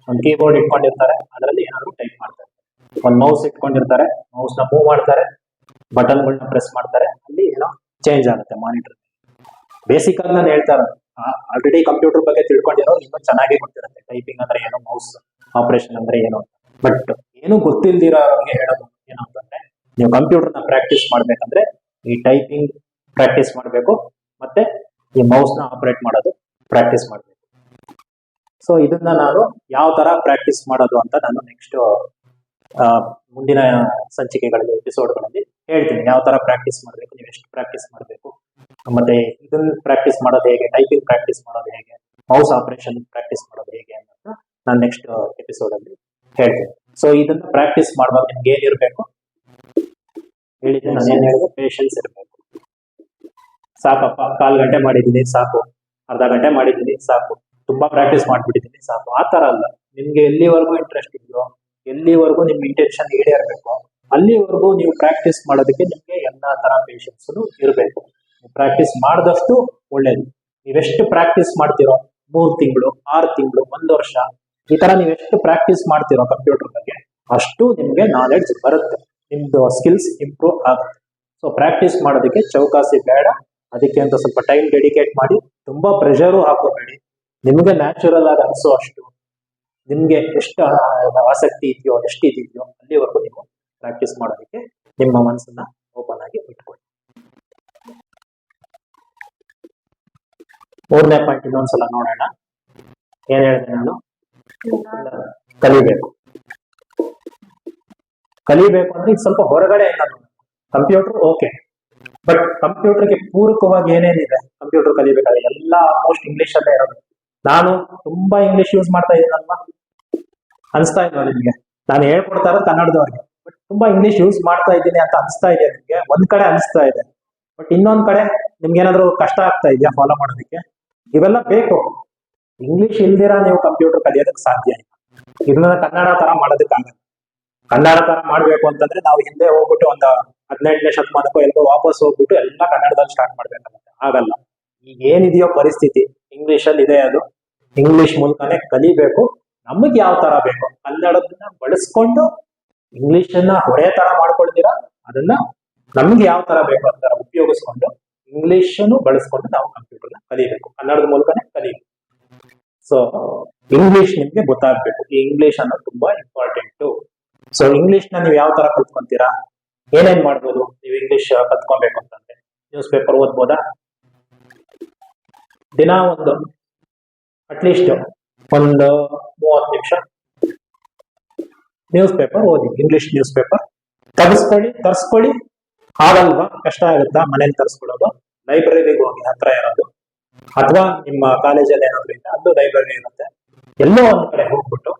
ಒಂದು ಕೀಬೋರ್ಡ್ ಇಟ್ಕೊಂಡಿರ್ತಾರೆ, ಅದರಲ್ಲಿ ಏನಾದ್ರು ಟೈಪ್ ಮಾಡ್ತಾರೆ. ಒಂದು ಮೌಸ್ ಇಟ್ಕೊಂಡಿರ್ತಾರೆ, ಮೌಸ್ ನ ಮೂವ್ ಮಾಡ್ತಾರೆ, ಬಟನ್ಗಳನ್ನ ಪ್ರೆಸ್ ಮಾಡ್ತಾರೆ, ಅಲ್ಲಿ ಏನೋ ಚೇಂಜ್ ಆಗುತ್ತೆ ಮಾನಿಟರ್. ಬೇಸಿಕ್ ಆಗಿ ನಾನು ಹೇಳ್ತಾ ಇರೋದು, ಆಲ್ರೆಡಿ ಕಂಪ್ಯೂಟರ್ ಬಗ್ಗೆ ತಿಳ್ಕೊಂಡಿರೋ ಇನ್ನೂ ಚೆನ್ನಾಗಿ ಗೊತ್ತಿರುತ್ತೆ ಟೈಪಿಂಗ್ ಅಂದ್ರೆ ಏನೋ, ಮೌಸ್ ಆಪರೇಷನ್ ಅಂದ್ರೆ ಏನೋ. ಬಟ್ ಏನು ಗೊತ್ತಿಲ್ದಿರೋ ಅವ್ರಿಗೆ ಹೇಳೋದು ಏನು ಅಂತಂದ್ರೆ, ನೀವು ಕಂಪ್ಯೂಟರ್ನ ಪ್ರಾಕ್ಟೀಸ್ ಮಾಡ್ಬೇಕಂದ್ರೆ ಈ ಟೈಪಿಂಗ್ ಪ್ರಾಕ್ಟೀಸ್ ಮಾಡಬೇಕು, ಮತ್ತೆ ಈ ಮೌಸ್ ನ ಆಪರೇಟ್ ಮಾಡೋದು ಪ್ರಾಕ್ಟೀಸ್ ಮಾಡಬೇಕು. ಸೊ ಇದನ್ನ ನಾನು ಯಾವ ತರ ಪ್ರಾಕ್ಟೀಸ್ ಮಾಡೋದು ಅಂತ ನಾನು ನೆಕ್ಸ್ಟ್ ಮುಂದಿನ ಸಂಚಿಕೆಗಳಲ್ಲಿ, ಎಪಿಸೋಡ್ಗಳಲ್ಲಿ ಹೇಳ್ತೀನಿ. ಯಾವ ತರ ಪ್ರಾಕ್ಟೀಸ್ ಮಾಡಬೇಕು, ನೀವು ಎಷ್ಟು ಪ್ರಾಕ್ಟೀಸ್ ಮಾಡಬೇಕು, ಮತ್ತೆ ಇದನ್ನ ಪ್ರಾಕ್ಟೀಸ್ ಮಾಡೋದು ಹೇಗೆ, ಟೈಪಿಂಗ್ ಪ್ರಾಕ್ಟೀಸ್ ಮಾಡೋದು ಹೇಗೆ, ಮೌಸ್ ಆಪರೇಷನ್ ಪ್ರಾಕ್ಟೀಸ್ ಮಾಡೋದು ಹೇಗೆ ಅನ್ನೋದನ್ನ ನಾನು ನೆಕ್ಸ್ಟ್ ಎಪಿಸೋಡ್ ಅಲ್ಲಿ ಹೇಳ್ತೀನಿ. ಸೊ ಇದನ್ನ ಪ್ರಾಕ್ಟೀಸ್ ಮಾಡುವಾಗ ನಿಮ್ಗೆ ಏನಿರ್ಬೇಕು ಹೇಳಿದ್ದೆ, ನಾನು ಏನ್ ಹೇಳಿದೆ, ಪೇಷನ್ಸ್ ಇರಬೇಕು. ಸಾಕಪ್ಪ, 1/4 ಗಂಟೆ ಮಾಡಿದ್ದೀನಿ ಸಾಕು, ಅರ್ಧ ಗಂಟೆ ಮಾಡಿದ್ದೀನಿ ಸಾಕು, ತುಂಬಾ ಪ್ರಾಕ್ಟೀಸ್ ಮಾಡ್ಬಿಟ್ಟಿದ್ದೀನಿ ಸಾಕು, ಆ ತರ ಅಲ್ಲ. ನಿಮ್ಗೆ ಎಲ್ಲಿವರೆಗೂ ಇಂಟ್ರೆಸ್ಟ್ ಇದೆಯೋ, ಎಲ್ಲಿವರೆಗೂ ನಿಮ್ ಇಂಟೆನ್ಷನ್ ಈಡೇರಬೇಕು, ಅಲ್ಲಿವರೆಗೂ ನೀವು ಪ್ರಾಕ್ಟೀಸ್ ಮಾಡೋದಕ್ಕೆ ನಿಮ್ಗೆ ಎಲ್ಲಾ ತರ ಪೇಷನ್ಸ್ ಇರಬೇಕು. ಪ್ರಾಕ್ಟೀಸ್ ಮಾಡಿದಷ್ಟು ಒಳ್ಳೇದು. ನೀವೆಷ್ಟು ಪ್ರಾಕ್ಟೀಸ್ ಮಾಡ್ತಿರೋ, 3 ತಿಂಗಳು, 6 ತಿಂಗಳು, 1 ವರ್ಷ, ಈ ತರ ನೀವೆಷ್ಟು ಪ್ರಾಕ್ಟೀಸ್ ಮಾಡ್ತಿರೋ ಕಂಪ್ಯೂಟರ್ ಬಗ್ಗೆ, ಅಷ್ಟು ನಿಮ್ಗೆ ನಾಲೆಡ್ಜ್ ಬರುತ್ತೆ, ನಿಮ್ದು ಸ್ಕಿಲ್ಸ್ ಇಂಪ್ರೂವ್ ಆಗುತ್ತೆ. ಸೊ ಪ್ರಾಕ್ಟೀಸ್ ಮಾಡೋದಕ್ಕೆ ಚೌಕಾಸಿ ಬೇಡ. ಅದಕ್ಕೆ ಅಂತ ಸ್ವಲ್ಪ ಟೈಮ್ ಡೆಡಿಕೇಟ್ ಮಾಡಿ, ತುಂಬಾ ಪ್ರೆಷರು ಹಾಕೋಬೇಡಿ. ನಿಮ್ಗೆ ನ್ಯಾಚುರಲ್ ಆಗಿ ಅನಿಸೋ ಅಷ್ಟು, ನಿಮ್ಗೆ ಎಷ್ಟು ಆಸಕ್ತಿ ಇದೆಯೋ, ಎಷ್ಟಿದೆಯೋ ಅಲ್ಲಿವರೆಗೂ ನೀವು ಪ್ರಾಕ್ಟೀಸ್ ಮಾಡೋದಕ್ಕೆ ನಿಮ್ಮ ಮನಸ್ಸನ್ನ ಓಪನ್ ಆಗಿ ಇಟ್ಕೊಳ್ಳಿ. 3ನೇ ಪಾಯಿಂಟ್ ಇನ್ನೊಂದ್ಸಲ ನೋಡೋಣ. ಏನ್ ಹೇಳಿದೆ ನಾನು, ಕಲಿಬೇಕು ಅಂದ್ರೆ ಈಗ ಸ್ವಲ್ಪ ಹೊರಗಡೆ ಕಂಪ್ಯೂಟರ್ ಓಕೆ, ಬಟ್ ಕಂಪ್ಯೂಟರ್ಗೆ ಪೂರಕವಾಗಿ ಏನೇನಿದೆ ಕಂಪ್ಯೂಟರ್ ಕಲಿಬೇಕಾದ್ರೆ ಎಲ್ಲ ಆಲ್ಮೋಸ್ಟ್ ಇಂಗ್ಲಿಷ್ ಅಲ್ಲೇ ಇರೋದು. ನಾನು ತುಂಬಾ ಇಂಗ್ಲಿಷ್ ಯೂಸ್ ಮಾಡ್ತಾ ಇದ್ದೀನಲ್ವಾ, ಅನಿಸ್ತಾ ಇಲ್ವಾ ನಿಮ್ಗೆ? ನಾನು ಹೇಳ್ಕೊಡ್ತಾ ಇರೋದು ಕನ್ನಡದವ್ರಿಗೆ, ಬಟ್ ತುಂಬಾ ಇಂಗ್ಲಿಷ್ ಯೂಸ್ ಮಾಡ್ತಾ ಇದ್ದೀನಿ ಅಂತ ಅನಿಸ್ತಾ ಇದೆ ನಿಮ್ಗೆ. ಒಂದ್ ಕಡೆ ಅನಿಸ್ತಾ ಇದೆ, ಬಟ್ ಇನ್ನೊಂದ್ ಕಡೆ ನಿಮ್ಗೆ ಏನಾದ್ರು ಕಷ್ಟ ಆಗ್ತಾ ಇದೆಯಾ ಫಾಲೋ ಮಾಡೋದಕ್ಕೆ? ಇವೆಲ್ಲ ಬೇಕು. ಇಂಗ್ಲಿಷ್ ಇಲ್ದಿರ ನೀವು ಕಂಪ್ಯೂಟರ್ ಕಲಿಯೋದಕ್ಕೆ ಸಾಧ್ಯ ಇಲ್ಲ. ಇದನ್ನ ಕನ್ನಡ ತರ ಮಾಡೋದಕ್ಕಾಗಲ್ಲ. ಕನ್ನಡ ತರ ಮಾಡ್ಬೇಕು ಅಂತಂದ್ರೆ ನಾವು ಹಿಂದೆ ಹೋಗ್ಬಿಟ್ಟು ಒಂದು 18ನೇ ಶತಮಾನಕ್ಕೂ ಎಲ್ಲೋ ವಾಪಸ್ ಹೋಗ್ಬಿಟ್ಟು ಎಲ್ಲ ಕನ್ನಡದಲ್ಲಿ ಸ್ಟಾರ್ಟ್ ಮಾಡ್ಬೇಕಾಗುತ್ತೆ. ಆಗಲ್ಲ. ಈಗ ಏನಿದೆಯೋ ಪರಿಸ್ಥಿತಿ ಇಂಗ್ಲಿಷ್ ಅಲ್ಲಿ ಇದೆ, ಅದು ಇಂಗ್ಲಿಷ್ ಮೂಲಕನೇ ಕಲಿಬೇಕು. ನಮಗೆ ಯಾವ ತರ ಬೇಕು ಕನ್ನಡದನ್ನ ಬಳಸ್ಕೊಂಡು, ಇಂಗ್ಲಿಷ್ ಅನ್ನ ಹೊರೆ ತರ ಮಾಡ್ಕೊಳ್ತೀರಾ, ಅದನ್ನ ನಮ್ಗೆ ಯಾವ ತರ ಬೇಕು ಅಂತ ಉಪಯೋಗಿಸ್ಕೊಂಡು ಇಂಗ್ಲಿಷ್ ಅನ್ನು ಬಳಸ್ಕೊಂಡು ನಾವು ಕಂಪ್ಯೂಟರ್ನ ಕಲಿಬೇಕು, ಕನ್ನಡದ ಮೂಲಕನೇ ಕಲಿಬೇಕು. ಸೊ ಇಂಗ್ಲಿಷ್ ನಿಮ್ಗೆ ಗೊತ್ತಾಗ್ಬೇಕು. ಈ ಇಂಗ್ಲಿಷ್ ಅನ್ನೋದು ತುಂಬಾ ಇಂಪಾರ್ಟೆಂಟ್. ಸೊ ಇಂಗ್ಲಿಷ್ ನ ನೀವು ಯಾವ ತರ ಕಲ್ತ್ಕೊಂತೀರಾ, ಏನೇನ್ ಮಾಡ್ಬೋದು ನೀವು ಇಂಗ್ಲಿಷ್ ಕಲ್ತ್ಕೊಬೇಕು ಅಂತಂದ್ರೆ? ನ್ಯೂಸ್ ಪೇಪರ್ ಓದ್ಬೋದಾ? ದಿನ ಒಂದು ಅಟ್ಲೀಸ್ಟ್ ಒಂದು 30 ನಿಮಿಷ ನ್ಯೂಸ್ ಪೇಪರ್ ಓದಿ. ಇಂಗ್ಲಿಷ್ ನ್ಯೂಸ್ ಪೇಪರ್ ತರಿಸ್ಕೊಳ್ಳಿ. ಆಗಲ್ವಾ, ಕಷ್ಟ ಆಗುತ್ತಾ ಮನೇಲಿ ತರಿಸ್ಕೊಳ್ಳೋದು? ಲೈಬ್ರರಿಗೆ ಹೋಗಿ, ಹತ್ರ ಇರೋದು, ಅಥವಾ ನಿಮ್ಮ ಕಾಲೇಜಲ್ಲಿ ಏನಾದ್ರು ಇದೆ ಅದು ಲೈಬ್ರರಿ ಇರುತ್ತೆ, ಎಲ್ಲೋ ಒಂದ್ ಕಡೆ ಹೋಗ್ಬಿಟ್ಟು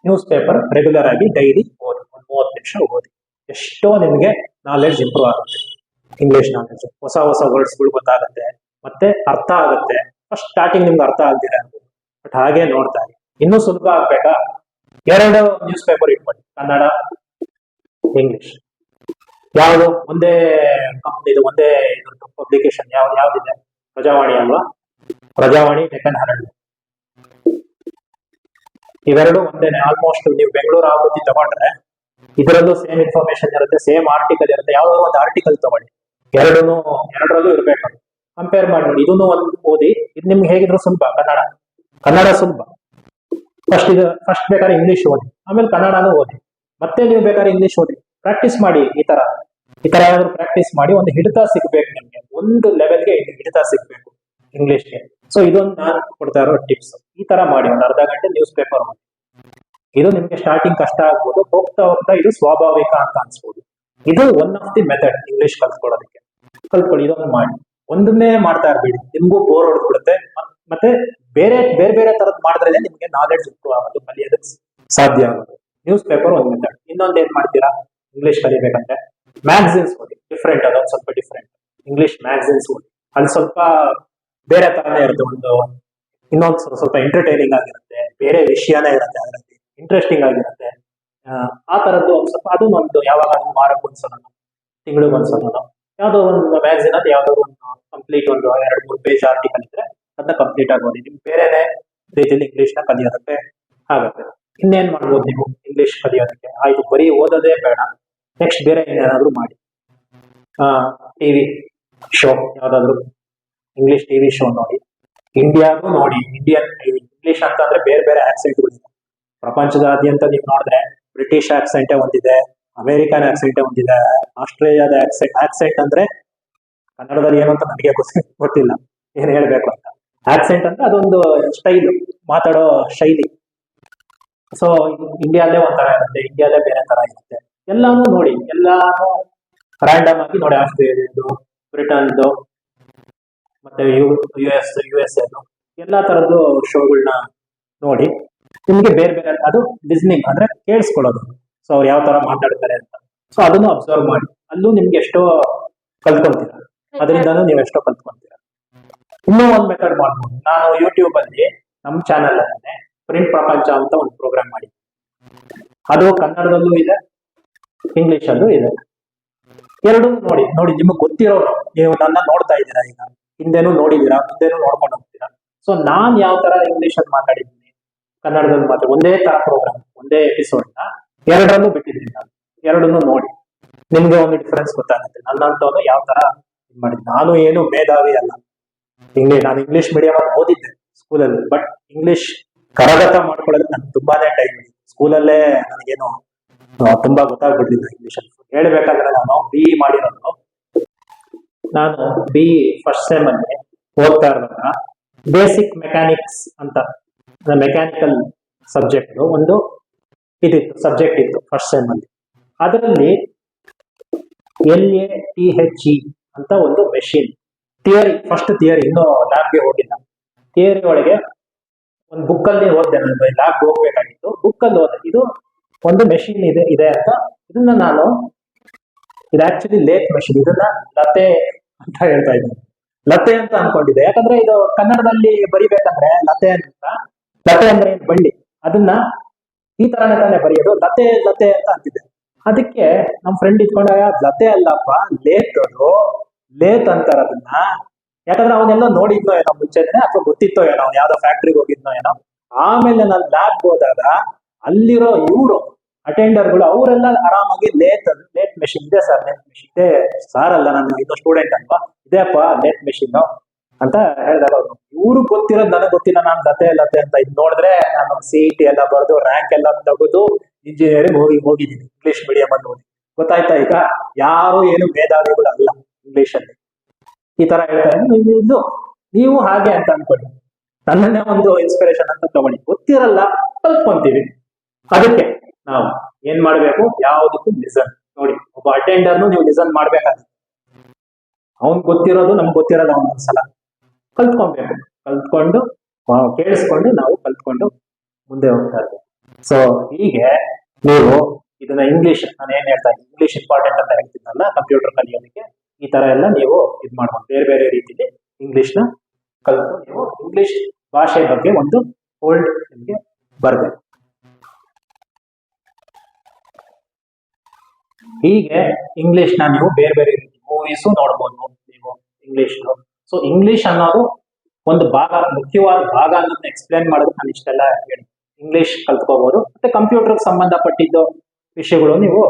ನ್ಯೂಸ್ ಪೇಪರ್ ರೆಗ್ಯುಲರ್ ಆಗಿ ಡೈಲಿ ಓದಿ. ಒಂದು 30 ನಿಮಿಷ ಓದಿ. ಎಷ್ಟೋ ನಿಮ್ಗೆ ನಾಲೆಡ್ಜ್ ಇಂಪ್ರೂವ್ ಆಗುತ್ತೆ. ಇಂಗ್ಲಿಷ್ ನಾಲೆಡ್ಜ್, ಹೊಸ ಹೊಸ ವರ್ಡ್ಸ್ಗಳು ಗೊತ್ತಾಗುತ್ತೆ, ಮತ್ತೆ ಅರ್ಥ ಆಗುತ್ತೆ. ಫಸ್ಟ್ ಸ್ಟಾರ್ಟಿಂಗ್ ನಿಮ್ಗೆ ಅರ್ಥ ಆಗ್ದಿರ ಬಟ್ ಹಾಗೆ ನೋಡ್ತಾ ಇರಿ. ಇನ್ನೂ ಸುಲಭ ಆಗ್ಬೇಕಾ, 2 ನ್ಯೂಸ್ ಪೇಪರ್ ಇಟ್ಕೊಳ್ಳಿ, ಕನ್ನಡ ಇಂಗ್ಲಿಷ್. ಯಾವುದು ಒಂದೇ ಕಂಪ್ನಿದು ಒಂದೇ ಪಬ್ಲಿಕೇಶನ್ ಯಾವ್ದಿದೆ? ಪ್ರಜಾವಾಣಿ ಅಲ್ವಾ? ಪ್ರಜಾವಾಣಿ, ಡೆಕ್ಕನ್ ಹೆರಾಲ್ಡ್, ಇವೆರಡು ಒಂದೇನೆ. ಆಲ್ಮೋಸ್ಟ್ ನೀವು ಬೆಂಗಳೂರು ಆವೃತ್ತಿ ತಗೊಂಡ್ರೆ ಇದರಲ್ಲೂ ಸೇಮ್ ಇನ್ಫಾರ್ಮೇಶನ್ ಇರುತ್ತೆ, ಸೇಮ್ ಆರ್ಟಿಕಲ್ ಇರುತ್ತೆ. ಯಾವ್ದಾದ್ರು ಒಂದು ಆರ್ಟಿಕಲ್ ತಗೊಳ್ಳಿ, ಎರಡರಲ್ಲೂ ಇರ್ಬೇಕು. ಕಂಪೇರ್ ಮಾಡಿ ನೋಡಿ. ಇದನ್ನು ಒಂದು ಓದಿ, ಇದು ನಿಮ್ಗೆ ಹೇಗಿದ್ರು ಸುಲಭ. ಕನ್ನಡ ಸುಲಭ. ಫಸ್ಟ್ ಬೇಕಾದ್ರೆ ಇಂಗ್ಲಿಷ್ ಓದಿ, ಆಮೇಲೆ ಕನ್ನಡನೂ ಓದಿ, ಮತ್ತೆ ನೀವು ಬೇಕಾದ್ರೆ ಇಂಗ್ಲಿಷ್ ಓದಿ. ಪ್ರಾಕ್ಟೀಸ್ ಮಾಡಿ. ಈ ತರ ಏನಾದ್ರು ಪ್ರಾಕ್ಟೀಸ್ ಮಾಡಿ ಒಂದು ಹಿಡಿತ ಸಿಗ್ಬೇಕು ನಿಮ್ಗೆ, ಒಂದು ಲೆವೆಲ್ಗೆ ಹಿಡಿತ ಸಿಗ್ಬೇಕು ಇಂಗ್ಲಿಷ್ಗೆ. ಸೊ ಇದೊಂದು ನಾನು ಕೊಡ್ತಾ ಇರೋ ಟಿಪ್ಸ್. ಈ ತರ ಮಾಡಿ ಒಂದು ಅರ್ಧ ಗಂಟೆ ನ್ಯೂಸ್ ಪೇಪರ್ ಓದಿ. ಇದು ನಿಮ್ಗೆ ಸ್ಟಾರ್ಟಿಂಗ್ ಕಷ್ಟ ಆಗ್ಬೋದು, ಹೋಗ್ತಾ ಹೋಗ್ತಾ ಇದು ಸ್ವಾಭಾವಿಕ ಅಂತ ಅನ್ಸ್ಬೋದು. ಇದು one of the method English ಕಲ್ತ್ಕೊಳ್ಳೋದಕ್ಕೆ. ಕಲ್ತ್ಕೊಳ್ಳಿ, ಇದೊಂದು ಮಾಡಿ. ಒಂದನ್ನೇ ಮಾಡ್ತಾ ಇರ್ಬೇಡಿ, ನಿಮ್ಗೂ ಬೋರ್ ಹೊಡೆದ್ಬಿಡುತ್ತೆ. ಮತ್ತೆ ಬೇರೆ ತರದ್ ಮಾಡಿದ್ರೆ ನಿಮ್ಗೆ ನಾಲೆಡ್ಜ್ ಇಂಪ್ರೂವ್ ಆಗೋದು, ಕಲಿಯೋದಕ್ಕೆ ಸಾಧ್ಯ ಆಗೋದು. ನ್ಯೂಸ್ ಪೇಪರ್ ಒಂದು ಮೆಥಡ್. ಇನ್ನೊಂದು ಏನ್ ಮಾಡ್ತೀರಾ ಇಂಗ್ಲಿಷ್ ಕಲಿಬೇಕಂದ್ರೆ, ಮ್ಯಾಗಝಿನ್ಸ್ ಓದಿ. ಡಿಫ್ರೆಂಟ್, ಅದೊಂದು ಸ್ವಲ್ಪ ಡಿಫ್ರೆಂಟ್. ಇಂಗ್ಲಿಷ್ ಮ್ಯಾಗಝಿನ್ಸ್ ಓದಿ. ಅಲ್ಲಿ ಸ್ವಲ್ಪ ಬೇರೆ ತರನೇ ಇರುತ್ತೆ. ಇನ್ನೊಂದು ಸ್ವಲ್ಪ ಎಂಟರ್ಟೈನಿಂಗ್ ಆಗಿರುತ್ತೆ, ಬೇರೆ ವಿಷಯನೇ ಇರುತ್ತೆ, ಅದರಲ್ಲಿ ಇಂಟ್ರೆಸ್ಟಿಂಗ್ ಆಗಿರುತ್ತೆ. ಆ ತರದ್ದು ಒಂದು ಸ್ವಲ್ಪ ಅದನ್ನೊಂದು ಯಾವಾಗಾದ್ರೂ ವಾರಕ್ಕೆ ಒಂದ್ಸಲ, ತಿಂಗಳಿಗೆ ಒಂದ್ಸಲ ಯಾವ್ದೋ ಒಂದು ಮ್ಯಾಗಝಿನ್ ಅಲ್ಲಿ ಯಾವ್ದೋ ಒಂದು ಕಂಪ್ಲೀಟ್ ಒಂದು 2-3 ಪೇಜ್ ಆರ್ಟಿಕಲ್ ಇದ್ರೆ ಅದನ್ನ ಕಂಪ್ಲೀಟ್ ಆಗಿ ಓದಿ. ನಿಮ್ ಬೇರೆನೆ ರೀತಿಯಲ್ಲಿ ಇಂಗ್ಲಿಷ್ ನ ಕಲಿಯೋದಕ್ಕೆ ಆಗುತ್ತೆ. ಇನ್ನೇನ್ ಮಾಡ್ಬೋದು ನೀವು ಇಂಗ್ಲಿಷ್ ಕಲಿಯೋದಕ್ಕೆ? ಆಯ್ತು, ಬರೀ ಓದೋದೇ ಬೇಡ, ನೆಕ್ಸ್ಟ್ ಬೇರೆ ಏನಾದ್ರು ಮಾಡಿ. ಟಿವಿ ಶೋ ಯಾವ್ದಾದ್ರು ಇಂಗ್ಲಿಷ್ ಟಿವಿ ಶೋ ನೋಡಿ, ಇಂಡಿಯಾಗೂ ನೋಡಿ. ಇಂಗ್ಲಿಷ್ ಅಂತ ಅಂದ್ರೆ ಬೇರೆ ಆಕ್ಸೆಂಟ್ಗಳಿದೆ. ಪ್ರಪಂಚದಾದ್ಯಂತ ನೀವು ನೋಡಿದ್ರೆ ಬ್ರಿಟಿಷ್ ಆಕ್ಸೆಂಟೇ ಒಂದಿದೆ, ಅಮೆರಿಕನ್ ಆಕ್ಸೆಂಟೇ ಒಂದಿದೆ, ಆಸ್ಟ್ರೇಲಿಯಾದ ಆಕ್ಸೆಂಟ್ ಅಂದ್ರೆ ಕನ್ನಡದಲ್ಲಿ ಏನು ಅಂತ ನನಗೆ ಗೊತ್ತಿಲ್ಲ ಏನ್ ಹೇಳ್ಬೇಕು ಅಂತ. ಆಕ್ಸೆಂಟ್ ಅಂದ್ರೆ ಅದೊಂದು ಸ್ಟೈಲ್, ಮಾತಾಡೋ ಶೈಲಿ. ಸೊ ಇಂಡಿಯಾದೇ ಒಂಥರ ಇರುತ್ತೆ, ಇಂಡಿಯಾದೇ ಬೇರೆ ತರ ಇರುತ್ತೆ. ಎಲ್ಲಾನು ನೋಡಿ, ಎಲ್ಲಾನು ರ್ಯಾಂಡಮ್ ಆಗಿ ನೋಡಿ. ಆಸ್ಟ್ರೇಲಿಯಾದು, ಬ್ರಿಟನ್ದು, ಮತ್ತೆ ಯು ಎಸ್ ಎಲ್ಲಾ ತರದ್ದು ಶೋಗಳನ್ನ ನೋಡಿ. ನಿಮ್ಗೆ ಬೇರೆ ಅದು ಲಿಸ್ನಿಂಗ್ ಅಂದ್ರೆ ಕೇಳಿಸ್ಕೊಳ್ಳೋದು. ಸೊ ಅವ್ರು ಯಾವ ತರ ಮಾತಾಡ್ತಾರೆ ಅಂತ, ಸೊ ಅದನ್ನು ಅಬ್ಸರ್ವ್ ಮಾಡಿ. ಅಲ್ಲೂ ನಿಮ್ಗೆ ಎಷ್ಟೋ ಕಲ್ತ್ಕೊಂತೀರ, ಅದರಿಂದಾನು ನೀವು ಎಷ್ಟೋ ಕಲ್ತ್ಕೊಂತೀರ. ಇನ್ನೂ ಒಂದು ಮೆಥಡ್ ಮಾಡ್ಬೋದು. ನಾನು ಯೂಟ್ಯೂಬ್ ಅಲ್ಲಿ ನಮ್ಮ ಚಾನೆಲ್ ಅಲ್ಲೇ ಪ್ರಿಂಟ್ ಪ್ರಪಂಚ ಅಂತ ಒಂದು ಪ್ರೋಗ್ರಾಮ್ ಮಾಡಿ, ಅದು ಕನ್ನಡದಲ್ಲೂ ಇದೆ, ಇಂಗ್ಲಿಷ್ ಅಲ್ಲೂ ಇದೆ. ಎರಡು ನೋಡಿ. ನಿಮಗೆ ಗೊತ್ತಿರೋರು, ನೀವು ನನ್ನ ನೋಡ್ತಾ ಇದ್ದೀರಾ ಈಗ, ಹಿಂದೆನೂ ನೋಡಿದೀರಾ, ಮುಂದೆನೂ ನೋಡ್ಕೊಂಡು ಹೋಗ್ತೀರಾ. ಸೊ ನಾನ್ ಯಾವ ತರ ಇಂಗ್ಲಿಷ್ ಅಲ್ಲಿ ಮಾತಾಡಿದ್ದೀನಿ, ಕನ್ನಡದಲ್ಲಿ ಮಾತ್ರ ಒಂದೇ ತರ ಪ್ರೋಗ್ರಾಮ್, ಒಂದೇ ಎಪಿಸೋಡ್ ನ ಎರಡರಲ್ಲೂ ಬಿಟ್ಟಿದ್ದೀನಿ ನಾನು. ಎರಡನ್ನೂ ನೋಡಿ, ನಿಮ್ಗೆ ಒಂದು ಡಿಫರೆನ್ಸ್ ಗೊತ್ತಾಗುತ್ತೆ. ನನ್ನಂತವನು ಯಾವ ತರ ಮಾಡಿದ್ದೆ. ನಾನು ಏನು ಮೇಧಾವಿ ಅಲ್ಲ, ನಾನು ಇಂಗ್ಲಿಷ್ ಮೀಡಿಯಂ ಅಲ್ಲಿ ಓದಿದ್ದೆ ಸ್ಕೂಲಲ್ಲಿ. ಬಟ್ ಇಂಗ್ಲಿಷ್ ಕರಗತ ಮಾಡ್ಕೊಳ್ಳೋದು ನನ್ಗೆ ತುಂಬಾನೇ ಟೈಮ್ ಇದೆ. ಸ್ಕೂಲಲ್ಲೇ ನನಗೇನು ತುಂಬಾ ಗೊತ್ತಾಗ್ಬಿಡ್ಲಿಲ್ಲ ಇಂಗ್ಲಿಷ್ ಅಲ್ಲಿ. ಹೇಳ್ಬೇಕಾದ್ರೆ ನಾನು BE ಮಾಡಿರೋದು. ನಾನು BE ಫಸ್ಟ್ ಸೆಮ್ ಅಲ್ಲಿ ಓದ್ತಾ ಇರುವಾಗ ಬೇಸಿಕ್ ಮೆಕ್ಯಾನಿಕ್ಸ್ ಅಂತ ಮೆಕ್ಯಾನಿಕಲ್ ಸಬ್ಜೆಕ್ಟ್ ಒಂದು ಸಬ್ಜೆಕ್ಟ್ ಇತ್ತು ಫಸ್ಟ್ ಸೆಮ್ ಅಲ್ಲಿ. ಅದರಲ್ಲಿ LATHE ಅಂತ ಒಂದು ಮೆಷಿನ್ ಥಿಯರಿ, ಫಸ್ಟ್ ಥಿಯರಿ, ಇನ್ನೂ ಲ್ಯಾಬ್ಗೆ ಹೋಗಿಲ್ಲ. ಥಿಯರಿ ಒಳಗೆ ಒಂದು ಬುಕ್ ಅಲ್ಲಿ ಓದ್ದೆ. ನಾನು ಲ್ಯಾಬ್ಗೆ ಹೋಗ್ಬೇಕಾಗಿತ್ತು, ಬುಕ್ ಅಲ್ಲಿ ಓದ್ದೆ. ಇದು ಒಂದು ಮೆಷಿನ್ ಇದೆ ಅಂತ. ಇದನ್ನ ನಾನು, ಇದು ಆಕ್ಚುಲಿ ಲೇತ್ ಮೆಷಿನ್, ಇದನ್ನ ಲತೆ ಅಂತ ಹೇಳ್ತಾ ಇದ್ದೀನಿ. ಲತೆ ಅಂತ ಅನ್ಕೊಂಡಿದ್ದೆ, ಯಾಕಂದ್ರೆ ಇದು ಕನ್ನಡದಲ್ಲಿ ಬರಿಬೇಕಂದ್ರೆ ಲತೆ ಅಂದ್ರೆ ಏನು, ಬಳ್ಳಿ. ಅದನ್ನ ಈ ತರನೇ ತಾನೇ ಬರೆಯೋದು, ಲತೆ ಅಂತ ಅಂತಿದ್ದೆ. ಅದಕ್ಕೆ ನಮ್ ಫ್ರೆಂಡ್ ಇಟ್ಕೊಂಡಾಗ ಲತೆ ಅಲ್ಲಪ್ಪ, ಲೇತ್ ಅಂತಾರ ಅದನ್ನ. ಯಾಕಂದ್ರೆ ಅವನ್ನೆಲ್ಲ ನೋಡಿದ್ನೋ ಏನೋ ಮುಂಚೆನೆ, ಅಥವಾ ಗೊತ್ತಿತ್ತೋ ಏನೋ, ಅವ್ನು ಯಾವ್ದೋ ಫ್ಯಾಕ್ಟ್ರಿಗೆ ಹೋಗಿದ್ನೋ ಏನೋ. ಆಮೇಲೆ ನಾನು ಲ್ಯಾಬ್ಗೆ ಹೋದಾಗ ಅಲ್ಲಿರೋ ಇವರು ಅಟೆಂಡರ್ಗಳು ಅವರೆಲ್ಲ ಆರಾಮಾಗಿ ಲೇತ್ ಮೆಷಿನ್ ಇದೆ ಸರ್, ಲೇತ್ ಮೆಷಿನ್ ಇದೆ ಸಾರ್, ಅಲ್ಲ ನಾನು ಇನ್ನೂ ಸ್ಟೂಡೆಂಟ್ ಅಲ್ವಾ, ಇದೆಯಪ್ಪ ಲೇತ್ ಮೆಷಿನ್ ಅಂತ ಹೇಳಿದಾಗ ಇವ್ರು ಗೊತ್ತಿರೋದು ನನಗೆ ಗೊತ್ತಿಲ್ಲ. ನಾನು ಲತೆ ಅಂತ ಇದು ನೋಡಿದ್ರೆ ನಾನು CET ಎಲ್ಲ ಬರೆದು ರ್ಯಾಂಕ್ ಎಲ್ಲ ತೆಗೆದು ಇಂಜಿನಿಯರಿಂಗ್ ಹೋಗಿದ್ದೀನಿ ಇಂಗ್ಲಿಷ್ ಮೀಡಿಯಂ ಅಲ್ಲಿ ಓದಿ. ಗೊತ್ತಾಯ್ತಾ ಈಗ? ಯಾರು ಏನು ಮೇಧಾವಿಗಳು ಅಲ್ಲ ಇಂಗ್ಲಿಷ್ ಅಲ್ಲಿ. ಈ ತರ ಹೇಳ್ತಾರೆ. ನೀವು ಹಾಗೆ ಅಂತ ಅನ್ಕೊಳ್ಳಿ, ನನ್ನನ್ನೇ ಒಂದು ಇನ್ಸ್ಪಿರೇಷನ್ ಅಂತ ತಗೊಳ್ಳಿ. ಗೊತ್ತಿರಲ್ಲ, ಕಲ್ತ್ಕೊಂತೀವಿ. ಅದಕ್ಕೆ ನಾವು ಏನ್ ಮಾಡ್ಬೇಕು, ಯಾವುದಕ್ಕೂ ಲಿಸನ್ ನೋಡಿ. ಒಬ್ಬ ಅಟೆಂಡರ್ನು ನೀವು ಲಿಸನ್ ಮಾಡ್ಬೇಕಾಗುತ್ತೆ. ಅವ್ನ್ ಗೊತ್ತಿರೋದು ನಮ್ಗೆ ಗೊತ್ತಿರೋದು ಅವ್ನ ಒಂದ್ಸಲ ಕಲ್ತ್ಕೊಬೇಕು. ಕೇಳಿಸ್ಕೊಂಡು ನಾವು ಕಲ್ತ್ಕೊಂಡು ಮುಂದೆ ಹೋಗ್ತಾ ಇರ್ಬೇಕು. ಸೊ ಹೀಗೆ ನೀವು ಇದನ್ನ ಇಂಗ್ಲಿಷ್, ನಾನು ಏನ್ ಹೇಳ್ತಾ ಇದ್ದೀನಿ, ಇಂಗ್ಲಿಷ್ ಇಂಪಾರ್ಟೆಂಟ್ ಅಂತ ಹೇಳ್ತಿದ್ದಲ್ಲ ಕಂಪ್ಯೂಟರ್ ಕಲಿಯೋದಕ್ಕೆ. ಈ ತರ ಎಲ್ಲ ನೀವು ಮಾಡ್ಬೋದು, ಬೇರೆ ರೀತಿಲಿ ಇಂಗ್ಲಿಷ್ನ ಕಲಿತು ನೀವು ಇಂಗ್ಲಿಷ್ ಭಾಷೆ ಬಗ್ಗೆ ಒಂದು ಹೋಲ್ಡ್ ನಿಮಗೆ ಬರಬೇಕು. ಹೀಗೆ ಇಂಗ್ಲಿಷ್ ನ ನೀವು ಬೇರೆ ಬೇರೆ ರೀತಿ ಮೂವೀಸು ನೋಡ್ಬೋದು ನೀವು ಇಂಗ್ಲಿಷ್. ಸೊ ಇಂಗ್ಲಿಷ್ ಅನ್ನೋದು ಒಂದು ಭಾಗ, ಮುಖ್ಯವಾದ ಭಾಗ ಅನ್ನೋದನ್ನ ಎಕ್ಸ್ಪ್ಲೇನ್ ಮಾಡೋದು ನಾನು ಇಷ್ಟೆಲ್ಲ ಹೇಳಿ. ಇಂಗ್ಲಿಷ್ ಕಲ್ತ್ಕೋಬಹುದು, ಮತ್ತೆ ಕಂಪ್ಯೂಟರ್ಗೆ ಸಂಬಂಧಪಟ್ಟಿದ್ದು ವಿಷಯಗಳು ನೀವು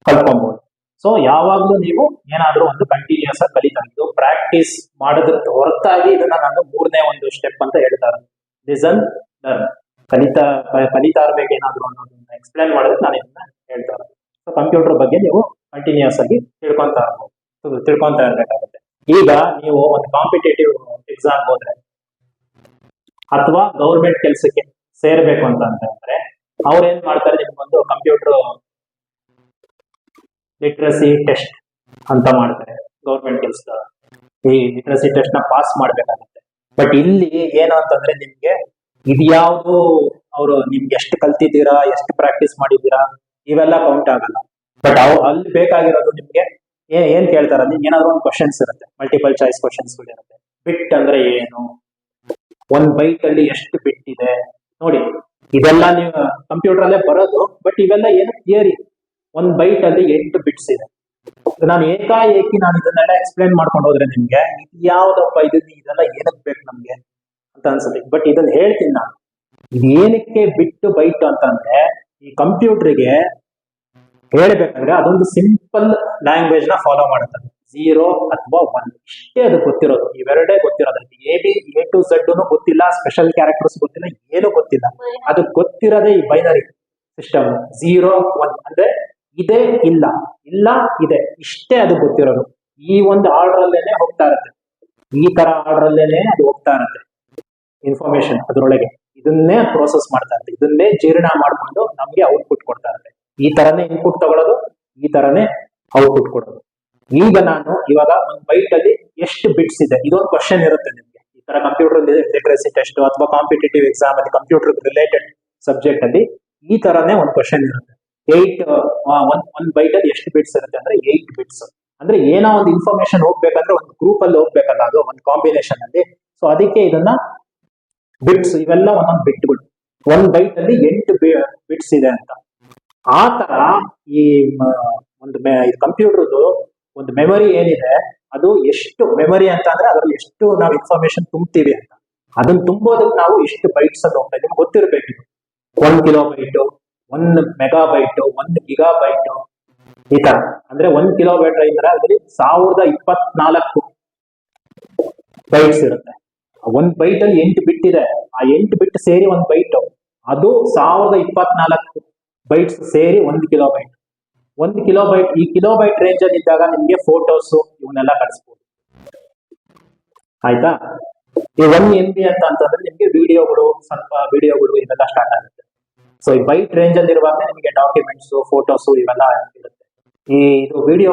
ಕಲ್ತ್ಕೊಬಹುದು. ಸೊ ಯಾವಾಗ್ಲೂ ನೀವು ಏನಾದ್ರೂ ಒಂದು ಕಂಟಿನ್ಯೂಸ್ ಆಗಿ ಕಲಿತಾ ಇದ್ದು ಪ್ರಾಕ್ಟೀಸ್ ಮಾಡೋದ್ರ ಹೊರತಾಗಿ ಇದನ್ನ ನಾನು ಮೂರನೇ ಒಂದು ಸ್ಟೆಪ್ ಅಂತ ಹೇಳ್ತಾರೆ. Listen, learn. ಕಲಿತಾ ಇರ್ಬೇಕು ಏನಾದ್ರು ಅನ್ನೋದನ್ನ ಎಕ್ಸ್ಪ್ಲೇನ್ ಮಾಡೋದಕ್ಕೆ ನಾನು ಇದನ್ನ ಹೇಳ್ತಾ ಇರೋದು. ಸೊ ಕಂಪ್ಯೂಟರ್ ಬಗ್ಗೆ ನೀವು ಕಂಟಿನ್ಯೂಸ್ ಆಗಿ ತಿಳ್ಕೊಂತಾ ಇರ್ಬೇಕಾಗುತ್ತೆ. ಈಗ ನೀವು ಒಂದು ಕಾಂಪಿಟೇಟಿವ್ ಎಕ್ಸಾಮ್ ಹೋದ್ರೆ ಅಥವಾ ಗೌರ್ಮೆಂಟ್ ಕೆಲಸಕ್ಕೆ ಸೇರ್ಬೇಕು ಅಂತಂದ್ರೆ ಅವ್ರು ಏನ್ ಮಾಡ್ತಾರೆ, ನಿಮ್ಗೊಂದು ಕಂಪ್ಯೂಟರ್ ಲಿಟ್ರಸಿ ಟೆಸ್ಟ್ ಅಂತ ಮಾಡ್ತಾರೆ. ಗೌರ್ಮೆಂಟ್ ಕೆಲಸದ ಈ ಲಿಟ್ರಸಿ ಟೆಸ್ಟ್ ನ ಪಾಸ್ ಮಾಡ್ಬೇಕಾಗುತ್ತೆ. ಬಟ್ ಇಲ್ಲಿ ಏನು ಅಂತಂದ್ರೆ ನಿಮ್ಗೆ ಇದ್ಯಾವುದು ಅವರು ನಿಮ್ಗೆ ಎಷ್ಟು ಕಲ್ತಿದ್ದೀರಾ, ಎಷ್ಟು ಪ್ರಾಕ್ಟೀಸ್ ಮಾಡಿದ್ದೀರಾ ಇವೆಲ್ಲ ಕೌಂಟ್ ಆಗಲ್ಲ. ಬಟ್ ಅಲ್ಲಿ ಬೇಕಾಗಿರೋದು ನಿಮ್ಗೆ ಏನ್ ಕೇಳ್ತಾರ, ನಿಮ್ಗೆ ಏನಾದ್ರು ಒಂದು ಕ್ವಶನ್ಸ್ ಇರುತ್ತೆ, ಮಲ್ಟಿಪಲ್ ಚಾಯ್ಸ್ ಕ್ವಶನ್ಸ್ ಇರುತ್ತೆ. ಬಿಟ್ ಅಂದ್ರೆ ಏನು, ಒಂದ್ ಬೈಟ್ ಅಲ್ಲಿ ಎಷ್ಟು ಬಿಟ್ ಇದೆ ನೋಡಿ, ಇದೆಲ್ಲ ನೀವು ಕಂಪ್ಯೂಟರ್ ಅಲ್ಲೇ ಬರೋದು. ಬಟ್ ಇವೆಲ್ಲ ಏನು ಥಿಯರಿ. ಒಂದ್ ಬೈಟ್ ಅಲ್ಲಿ 8 ಬಿಟ್ಸ್ ಇದೆ. ನಾನು ಏಕಾಏಕಿ ನಾನು ಇದನ್ನೆಲ್ಲ ಎಕ್ಸ್ಪ್ಲೇನ್ ಮಾಡ್ಕೊಂಡು ಹೋದ್ರೆ ನಿಮ್ಗೆ ಯಾವ್ದಪ್ಪ ಇದೆಲ್ಲ ಏನಕ್ಕೆ ಬೇಕು ನಮ್ಗೆ ಅಂತ ಅನ್ಸುತ್ತೆ. ಬಟ್ ಇದನ್ನ ಹೇಳ್ತೀನಿ ನಾನು, ಇದು ಏನಕ್ಕೆ ಬಿಟ್ಟು ಬೈಟ್ ಅಂತಂದ್ರೆ ಈ ಕಂಪ್ಯೂಟರ್ಗೆ ಹೇಳ್ಬೇಕಂದ್ರೆ ಅದೊಂದು ಸಿಂಪಲ್ ಲ್ಯಾಂಗ್ವೇಜ್ ನ ಫಾಲೋ ಮಾಡುತ್ತೆ. 0 ಅಥವಾ 1 ಇಷ್ಟೇ ಅದು ಗೊತ್ತಿರೋದು, ಇವೆರಡೇ ಗೊತ್ತಿರೋದು. A to Z ಗೊತ್ತಿಲ್ಲ, ಸ್ಪೆಷಲ್ ಕ್ಯಾರೆಕ್ಟರ್ಸ್ ಗೊತ್ತಿಲ್ಲ, ಏನು ಗೊತ್ತಿಲ್ಲ. ಅದು ಗೊತ್ತಿರೋದೇ ಈ ಬೈನರಿ ಸಿಸ್ಟಮ್ 0 1 ಅಂದ್ರೆ ಇದೆ ಇಲ್ಲ, ಇಲ್ಲ ಇದೆ, ಇಷ್ಟೇ ಅದು ಗೊತ್ತಿರೋದು. ಈ ಒಂದು ಆರ್ಡರ್ ಅಲ್ಲೇನೆ ಹೋಗ್ತಾ ಇರುತ್ತೆ, ಈ ತರ ಆರ್ಡರ್ ಅಲ್ಲೇನೆ ಅದು ಹೋಗ್ತಾ ಇರುತ್ತೆ ಇನ್ಫಾರ್ಮೇಶನ್ ಅದ್ರೊಳಗೆ. ಇದನ್ನೇ ಪ್ರೋಸೆಸ್ ಮಾಡ್ತಾ ಇರುತ್ತೆ, ಇದನ್ನೇ ಜೀರ್ಣ ಮಾಡ್ಕೊಂಡು ನಮ್ಗೆ ಔಟ್ಪುಟ್ ಕೊಡ್ತಾ ಇರುತ್ತೆ. ಈ ತರನೇ ಇನ್ಪುಟ್ ತಗೊಳ್ಳೋದು, ಈ ತರನೇ ಔಟ್ಪುಟ್ ಕೊಡೋದು. ಈಗ ನಾನು ಇವಾಗ ಒಂದು ಬೈಟ್ ಅಲ್ಲಿ ಎಷ್ಟು ಬಿಟ್ಸ್ ಇದೆ ಇದೊಂದು ಕ್ವಶನ್ ಇರುತ್ತೆ ನಿಮ್ಗೆ. ಈ ತರ ಕಂಪ್ಯೂಟರ್ ಲಿಟ್ರಸಿ ಟೆಸ್ಟ್ ಅಥವಾ ಕಾಂಪಿಟೇಟಿವ್ ಎಕ್ಸಾಮ್ ಅಲ್ಲಿ ಕಂಪ್ಯೂಟರ್ ರಿಲೇಟೆಡ್ ಸಬ್ಜೆಕ್ಟ್ ಅಲ್ಲಿ ಈ ತರನೇ ಒಂದು ಕ್ವಶನ್ ಇರುತ್ತೆ. ಒಂದ್ ಬೈಟ್ ಅಲ್ಲಿ ಎಷ್ಟು ಬಿಟ್ಸ್ ಇರುತ್ತೆ ಅಂದ್ರೆ 8 ಬಿಟ್ಸ್. ಅಂದ್ರೆ ಏನೋ ಒಂದು ಇನ್ಫಾರ್ಮೇಶನ್ ಹೋಗ್ಬೇಕಂದ್ರೆ ಒಂದು ಗ್ರೂಪ್ ಅಲ್ಲಿ ಹೋಗ್ಬೇಕಲ್ಲ, ಅದು ಒಂದು ಕಾಂಬಿನೇಷನ್ ಅಲ್ಲಿ. ಸೊ ಅದಕ್ಕೆ ಇದನ್ನ ಬಿಟ್ಸ್ ಇವೆಲ್ಲ ಒಂದೊಂದು ಬಿಟ್ಗಳು. ಒಂದ್ ಬೈಟ್ ಅಲ್ಲಿ 8 ಬಿಟ್ಸ್ ಇದೆ ಅಂತ. ಆ ತರ ಈ ಒಂದು ಕಂಪ್ಯೂಟರ್ದು ಒಂದು ಮೆಮೊರಿ ಏನಿದೆ, ಅದು ಎಷ್ಟು ಮೆಮೊರಿ ಅಂತ ಅಂದ್ರೆ ಅದ್ರಲ್ಲಿ ಎಷ್ಟು ನಾವು ಇನ್ಫಾರ್ಮೇಶನ್ ತುಂಬ್ತೀವಿ ಅಂತ. ಅದನ್ನ ತುಂಬೋದಕ್ಕೆ ನಾವು ಇಷ್ಟು ಬೈಟ್ಸ್ ಅಂತ ಹೋಗ್ತಾ ನಿಮ್ಗೆ ಗೊತ್ತಿರಬೇಕು. 1 ಕಿಲೋಬೈಟ್, 1 ಮೆಗಾಬೈಟ್, 1 ಗಿಗಾಬೈಟ್, ಈ ತರ. ಅಂದ್ರೆ 1 ಕಿಲೋಬೈಟ್ ಅಂದ್ರೆ ಅದರಲ್ಲಿ 1024 ಬೈಟ್ಸ್ ಇರುತ್ತೆ. ಒಂದ್ ಬೈಟ್ ಅಲ್ಲಿ 8 ಬಿಟ್ ಇದೆ. ಆ 8 ಬಿಟ್ ಸೇರಿ ಒಂದ್ ಬೈಟ್, ಅದು 1024 ಬೈಟ್ಸ್ ಸೇರಿ 1 ಕಿಲೋಬೈಟ್. 1 ಕಿಲೋಬೈಟ್, ಈ ಕಿಲೋಬೈಟ್ ರೇಂಜ್ ಅಲ್ಲಿ ಇದ್ದಾಗ ನಿಮ್ಗೆ ಫೋಟೋಸ್ ಇವನ್ನೆಲ್ಲ ಕಳಿಸ್ಬೋದು. ಆಯ್ತಾ? ಈ 1 MB ಅಂತಂದ್ರೆ ನಿಮ್ಗೆ ವಿಡಿಯೋಗಳು, ಸ್ವಲ್ಪ ವಿಡಿಯೋಗಳು ಇವೆಲ್ಲ ಸ್ಟಾರ್ಟ್ ಆಗುತ್ತೆ. ಸೊ ಈ ಬೈಟ್ ರೇಂಜ್ ಅಲ್ಲಿ ಇರುವಾಗ ನಿಮಗೆ ಡಾಕ್ಯುಮೆಂಟ್ಸ್, ಫೋಟೋಸ್ ಇವೆಲ್ಲ ಇರುತ್ತೆ. ಈ ಇದು ವಿಡಿಯೋ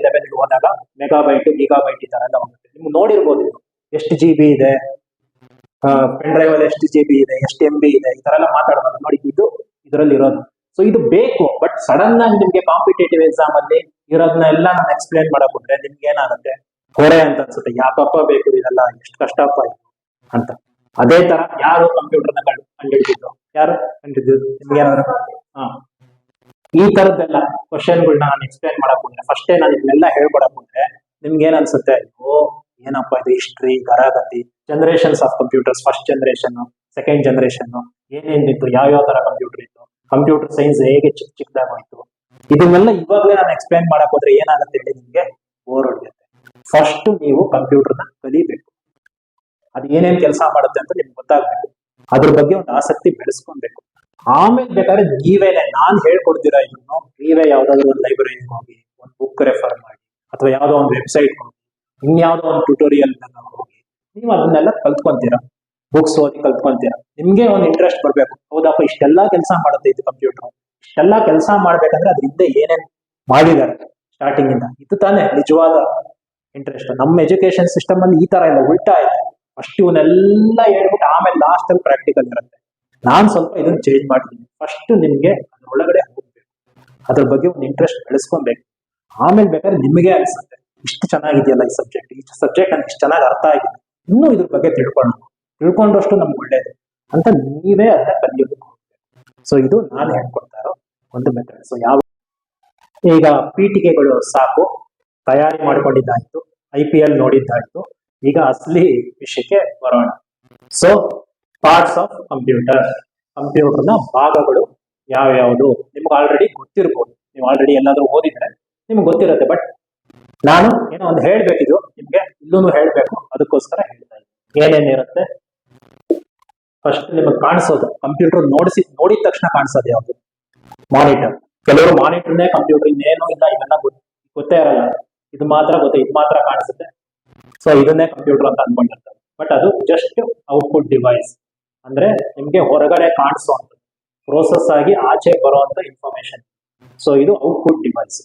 ಲೆವೆಲ್ ಹೋದಾಗ ಮೆಗಾಬೈಟ್, ಗಿಗಾಬೈಟ್ ಈ ತರ ಎಲ್ಲ ಹೋಗುತ್ತೆ. ನಿಮ್ಗೆ ನೋಡಿರ್ಬೋದು ಎಷ್ಟು GB ಇದೆ, ಪೆನ್ ಡ್ರೈವ್ ಅಲ್ಲಿ ಎಷ್ಟು GB ಇದೆ, ಎಷ್ಟು MB ಇದೆ, ಈ ತರ ಎಲ್ಲ ಮಾತಾಡ್ಬೋದು. ನೋಡಿ ಇದು ಇದರಲ್ಲಿ ಇರೋದು. ಸೊ ಇದು ಬೇಕು. ಬಟ್ ಸಡನ್ ಆಗಿ ನಿಮ್ಗೆ ಕಾಂಪಿಟೇಟಿವ್ ಎಕ್ಸಾಮ್ ಅಲ್ಲಿ ಇರೋದನ್ನೆಲ್ಲ ನಾನು ಎಕ್ಸ್ಪ್ಲೇನ್ ಮಾಡಕ್ ಹೋದ್ರೆ ನಿಮ್ಗೆ ಏನಾಗುತ್ತೆ, ಹೊರೆ ಅಂತ ಅನ್ಸುತ್ತೆ. ಯಾಕಪ್ಪ ಬೇಕು ಇದೆಲ್ಲ, ಎಷ್ಟು ಕಷ್ಟಪ್ಪ ಅಂತ. ಅದೇ ತರ ಯಾರು ಕಂಪ್ಯೂಟರ್ನ ಕಂಡುಹಿಡಿದಿದ್ದು, ಯಾರು ಕಂಡುಹಿಡಿದಿದ್ದು ನಿಮ್ಗೆ ಏನಾದ್ರು ಈ ತರದ್ದೆಲ್ಲ ಕ್ವಶನ್ಗಳನ್ನ ನಾನು ಎಕ್ಸ್ಪ್ಲೇನ್ ಮಾಡಕ್ ಹೋದ್ರೆ, ಫಸ್ಟೇ ನಾನು ಇದನ್ನೆಲ್ಲ ಹೇಳ್ಕೊಡಕ್ ಹೋದ್ರೆ ನಿಮ್ಗೆ ಏನ್ ಅನ್ಸುತ್ತೆ, ಏನಪ್ಪ ಇದು ಹಿಸ್ಟ್ರಿ, ಗರಾಗತಿ, generations of computers, first generation, second generation, ಏನೇನಿತ್ತು, ಯಾವ ತರ ಕಂಪ್ಯೂಟರ್ ಇತ್ತು, ಕಂಪ್ಯೂಟರ್ ಸೈನ್ಸ್ ಹೇಗೆ ಚಿಕ್ಕದಾಗೋಯ್ತು, ಇದನ್ನೆಲ್ಲ ಇವಾಗಲೇ ನಾನು ಎಕ್ಸ್ಪ್ಲೇನ್ ಮಾಡಕ್ ಹೋದ್ರೆ ಏನಾಗುತ್ತೆ ಹೇಳಿ, ನಿಮ್ಗೆ ಬೋರ್ ಹೊಡೆಯುತ್ತೆ. ಫಸ್ಟ್ ನೀವು ಕಂಪ್ಯೂಟರ್ನ ಕಲಿಬೇಕು, ಅದು ಏನೇನ್ ಕೆಲಸ ಮಾಡುತ್ತೆ ಅಂತ ನಿಮ್ಗೆ ಗೊತ್ತಾಗ್ಬೇಕು, ಅದ್ರ ಬಗ್ಗೆ ಒಂದು ಆಸಕ್ತಿ ಬೆಳೆಸ್ಕೊಬೇಕು. ಆಮೇಲೆ ಬೇಕಾದ್ರೆ ನೀವೇನೆ, ನಾನ್ ಹೇಳ್ಕೊಡ್ತೀರಾ ಇದನ್ನು, ನೀವೇ ಯಾವ್ದಾದ್ರು ಒಂದು ಲೈಬ್ರರಿಗೆ ಹೋಗಿ ಒಂದು ಬುಕ್ ರೆಫರ್ ಮಾಡಿ, ಅಥವಾ ಯಾವ್ದೋ ಒಂದು ವೆಬ್ಸೈಟ್ ಹೋಗಿ, ಇನ್ಯಾವುದೋ ಒಂದು ಟ್ಯೂಟೋರಿಯಲ್ ಹೋಗಿ ನೀವು ಅದನ್ನೆಲ್ಲ ಕಲ್ತ್ಕೊಂತೀರಾ, ಬುಕ್ಸ್ ಓದಿ ಕಲ್ತ್ಕೊಂತೀರಾ. ನಿಮ್ಗೆ ಒಂದು ಇಂಟ್ರೆಸ್ಟ್ ಬರ್ಬೇಕು, ಹೌದಪ್ಪ ಇಷ್ಟೆಲ್ಲಾ ಕೆಲಸ ಮಾಡುತ್ತೆ ಇದು ಕಂಪ್ಯೂಟರ್, ಇಷ್ಟೆಲ್ಲಾ ಕೆಲಸ ಮಾಡ್ಬೇಕಂದ್ರೆ ಅದ್ರ ಹಿಂದೆ ಏನೇನ್ ಮಾಡಿದ್ದಾರೆ ಸ್ಟಾರ್ಟಿಂಗ್ ಇಂದ, ಇದು ತಾನೇ ನಿಜವಾದ ಇಂಟ್ರೆಸ್ಟ್. ನಮ್ಮ ಎಜುಕೇಶನ್ ಸಿಸ್ಟಮ್ ಅಲ್ಲಿ ಈ ತರ ಇಲ್ಲ, ಉಲ್ಟಾ ಇದೆ. ಫಸ್ಟ್ ಇವನ್ನೆಲ್ಲ ಹೇಳ್ಬಿಟ್ಟು ಆಮೇಲೆ ಲಾಸ್ಟ್ ಅಲ್ಲಿ ಪ್ರಾಕ್ಟಿಕಲ್ ಇರುತ್ತೆ. ನಾನ್ ಸ್ವಲ್ಪ ಇದನ್ನ ಚೇಂಜ್ ಮಾಡ್ತೀನಿ. ಫಸ್ಟ್ ನಿಮ್ಗೆ ಅದ್ರೊಳಗಡೆ ಹೋಗ್ಬೇಕು, ಅದ್ರ ಬಗ್ಗೆ ಒಂದು ಇಂಟ್ರೆಸ್ಟ್ ಬೆಳೆಸ್ಕೊಬೇಕು. ಆಮೇಲೆ ಬೇಕಾದ್ರೆ ನಿಮಗೆ ಅನ್ಸುತ್ತೆ ಇಷ್ಟು ಚೆನ್ನಾಗಿದೆಯಲ್ಲ ಈ ಸಬ್ಜೆಕ್ಟ್ ನನಗೆ ಇಷ್ಟು ಚೆನ್ನಾಗಿ ಅರ್ಥ ಆಗಿದೆ, ಇನ್ನೂ ಇದ್ರ ಬಗ್ಗೆ ತಿಳ್ಕೊಂಡಷ್ಟು ನಮ್ಗೆ ಒಳ್ಳೇದು ಅಂತ ನೀವೇ ಅದನ್ನ ಕಲಿಯೋದಕ್ಕೆ ಹೋಗ್ಬೇಕು. ಸೊ ಇದು ನಾನು ಹೇಳ್ಕೊಡ್ತಾ ಇರೋ ಒಂದು ಮೆಥಡ್. ಸೊ ಈಗ ಪೀಠಿಕೆಗಳು ಸಾಕು, ತಯಾರಿ ಮಾಡ್ಕೊಂಡಿದ್ದಾಯ್ತು, IPL ನೋಡಿದ್ದಾಯ್ತು. ಈಗ ಅಸಲಿ ವಿಷಯಕ್ಕೆ ಬರೋಣ. ಸೊ ಪಾರ್ಟ್ಸ್ ಆಫ್ ಕಂಪ್ಯೂಟರ್ನ ಭಾಗಗಳು ಯಾವ್ಯಾವುದು ನಿಮ್ಗೆ ಆಲ್ರೆಡಿ ಗೊತ್ತಿರ್ಬೋದು. ನೀವು ಆಲ್ರೆಡಿ ಎಲ್ಲಾದ್ರೂ ಓದಿದ್ರೆ ನಿಮ್ಗೆ ಗೊತ್ತಿರುತ್ತೆ. ಬಟ್ ನಾನು ಏನೋ ಒಂದು ಹೇಳ್ಬೇಕಿದ್ದು ನಿಮ್ಗೆ ಇಲ್ಲೂ ಹೇಳ್ಬೇಕು, ಅದಕ್ಕೋಸ್ಕರ ಹೇಳ್ತಾ ಇದ್ದೀನಿ. ಏನೇನಿರುತ್ತೆ? ಫಸ್ಟ್ ನಿಮಗೆ ಕಾಣಿಸೋದು ಕಂಪ್ಯೂಟರ್ ನೋಡಿದ ತಕ್ಷಣ ಕಾಣಿಸೋದು ಯಾವುದು? ಮಾನಿಟರ್. ಕೆಲವರು ಮಾನಿಟರ್ನೇ ಕಂಪ್ಯೂಟರ್, ಇನ್ನೇನು ಇಲ್ಲ, ಇವೆಲ್ಲ ಗೊತ್ತೇ ಇರಲ್ಲ. ಇದು ಮಾತ್ರ ಕಾಣಿಸುತ್ತೆ. ಸೊ ಇದನ್ನೇ ಕಂಪ್ಯೂಟರ್ ಅಂತ ಅನ್ಕೊಂಡಿರ್ತಾರೆ. ಬಟ್ ಅದು ಜಸ್ಟ್ ಔಟ್ಪುಟ್ ಡಿವೈಸ್. ಅಂದ್ರೆ ನಿಮ್ಗೆ ಹೊರಗಡೆ ಕಾಣಿಸುವಂತ ಪ್ರೋಸೆಸ್ ಆಗಿ ಆಚೆ ಬರುವಂತ ಇನ್ಫಾರ್ಮೇಶನ್. ಸೊ ಇದು ಔಟ್ಪುಟ್ ಡಿವೈಸ್.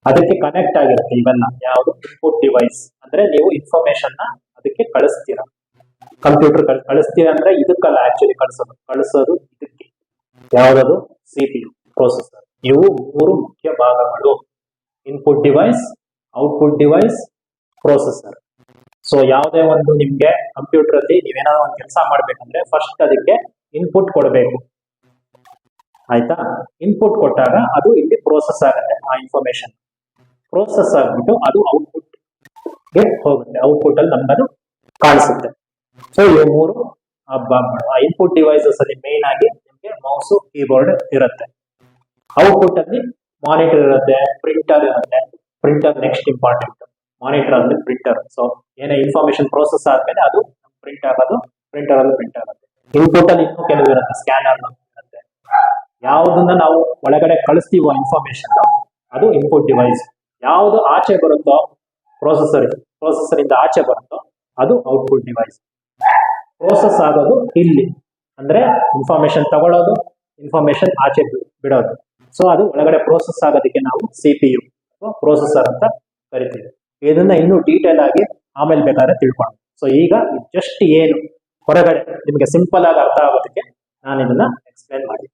ಅದಕ್ಕೆ ಕನೆಕ್ಟ್ ಆಗಿರುತ್ತೆ ಇವೆಲ್ಲ. ಯಾವುದು? Input device. ಅಂದ್ರೆ ನೀವು ಇನ್ಫಾರ್ಮೇಶನ್ ನ ಅದಕ್ಕೆ ಕಳಿಸ್ತೀರಾ. ಕಂಪ್ಯೂಟರ್ ಕಳಿಸ್ತೀರಾ ಅಂದ್ರೆ ಇದಕ್ಕಲ್ಲ ಆಕ್ಚುಲಿ ಕಳಿಸೋದು ಇದಕ್ಕೆ. ಯಾವ್ದದು? CPU, processor. ಇವು ಮೂರು ಮುಖ್ಯ ಭಾಗಗಳು: input device, output device, processor. So ಯಾವುದೇ ಒಂದು ನಿಮ್ಗೆ ಕಂಪ್ಯೂಟರ್ ಅಲ್ಲಿ ನೀವೇನಾದ್ರು ಒಂದು ಕೆಲಸ ಮಾಡ್ಬೇಕಂದ್ರೆ ಫಸ್ಟ್ ಅದಕ್ಕೆ ಇನ್ಪುಟ್ ಕೊಡಬೇಕು. ಆಯ್ತಾ? ಇನ್ಪುಟ್ ಕೊಟ್ಟಾಗ ಅದು ಇಲ್ಲಿ ಪ್ರೋಸೆಸ್ ಆಗುತ್ತೆ. ಆ ಇನ್ಫಾರ್ಮೇಶನ್ ಪ್ರೋಸೆಸ್ ಆಗ್ಬಿಟ್ಟು ಅದು ಔಟ್ಪುಟ್ ಗೆ ಹೋಗುತ್ತೆ. ಔಟ್ಪುಟ್ ಅಲ್ಲಿ ನಮ್ಗದು ಕಾಣಿಸುತ್ತೆ. ಸೊ ಇವು ಮೂರು ಭಾಗಗಳು. ಆ ಇನ್ಪುಟ್ ಡಿವೈಸಸ್ ಅಲ್ಲಿ ಮೇನ್ ಆಗಿ ನಿಮ್ಗೆ ಮೌಸ್, ಕೀಬೋರ್ಡ್ ಇರುತ್ತೆ. ಔಟ್ಪುಟ್ ಅಲ್ಲಿ ಮಾನಿಟರ್ ಇರುತ್ತೆ, ಪ್ರಿಂಟರ್ ಇರುತ್ತೆ. Printer next important. ಮಾನಿಟರ್ ಆದ್ಮೇಲೆ ಪ್ರಿಂಟರ್. ಸೊ ಏನೇ ಇನ್ಫಾರ್ಮೇಶನ್ ಪ್ರೋಸೆಸ್ ಆದ್ಮೇಲೆ ಅದು ಪ್ರಿಂಟ್ ಆಗೋದು, ಪ್ರಿಂಟರ್ ಅಲ್ಲಿ ಪ್ರಿಂಟ್ ಆಗುತ್ತೆ. ಇನ್ಪುಟ್ ಅಲ್ಲಿ ಇನ್ನೂ ಕೆಲವು ಇರುತ್ತೆ, ಸ್ಕ್ಯಾನರ್ ಇರುತ್ತೆ. ಯಾವುದನ್ನ ನಾವು ಒಳಗಡೆ ಕಳಿಸ್ತೀವೋ ಇನ್ಫಾರ್ಮೇಶನ್, ಅದು ಇನ್ಪುಟ್ ಡಿವೈಸ್. ಯಾವುದು ಆಚೆ ಬರುತ್ತೋ ಪ್ರೋಸೆಸರ್ ಇಂದ ಆಚೆ ಬರುತ್ತೋ ಅದು ಔಟ್ಪುಟ್ ಡಿವೈಸ್. ಪ್ರೋಸೆಸ್ ಆಗೋದು ಇಲ್ಲಿ, ಅಂದ್ರೆ ಇನ್ಫಾರ್ಮೇಶನ್ ತಗೊಳ್ಳೋದು, ಇನ್ಫಾರ್ಮೇಶನ್ ಆಚೆ ಬಿಡೋದು. ಸೊ ಅದು ಒಳಗಡೆ ಪ್ರೋಸೆಸ್ ಆಗೋದಕ್ಕೆ ನಾವು CPU ಪ್ರೊಸೆಸರ್ ಅಂತ ಕರಿತೀವಿ. ಇದನ್ನ ಇನ್ನೂ ಡೀಟೇಲ್ ಆಗಿ ಆಮೇಲೆ ಬೇಕಾದ್ರೆ ತಿಳ್ಕೊಂಡು. ಸೊ ಈಗ ಜಸ್ಟ್ ಏನು ಹೊರಗಡೆ ನಿಮ್ಗೆ ಸಿಂಪಲ್ ಆಗಿ ಅರ್ಥ ಆಗೋದಕ್ಕೆ ನಾನು ಇದನ್ನ ಎಕ್ಸ್ಪ್ಲೇನ್ ಮಾಡಿ.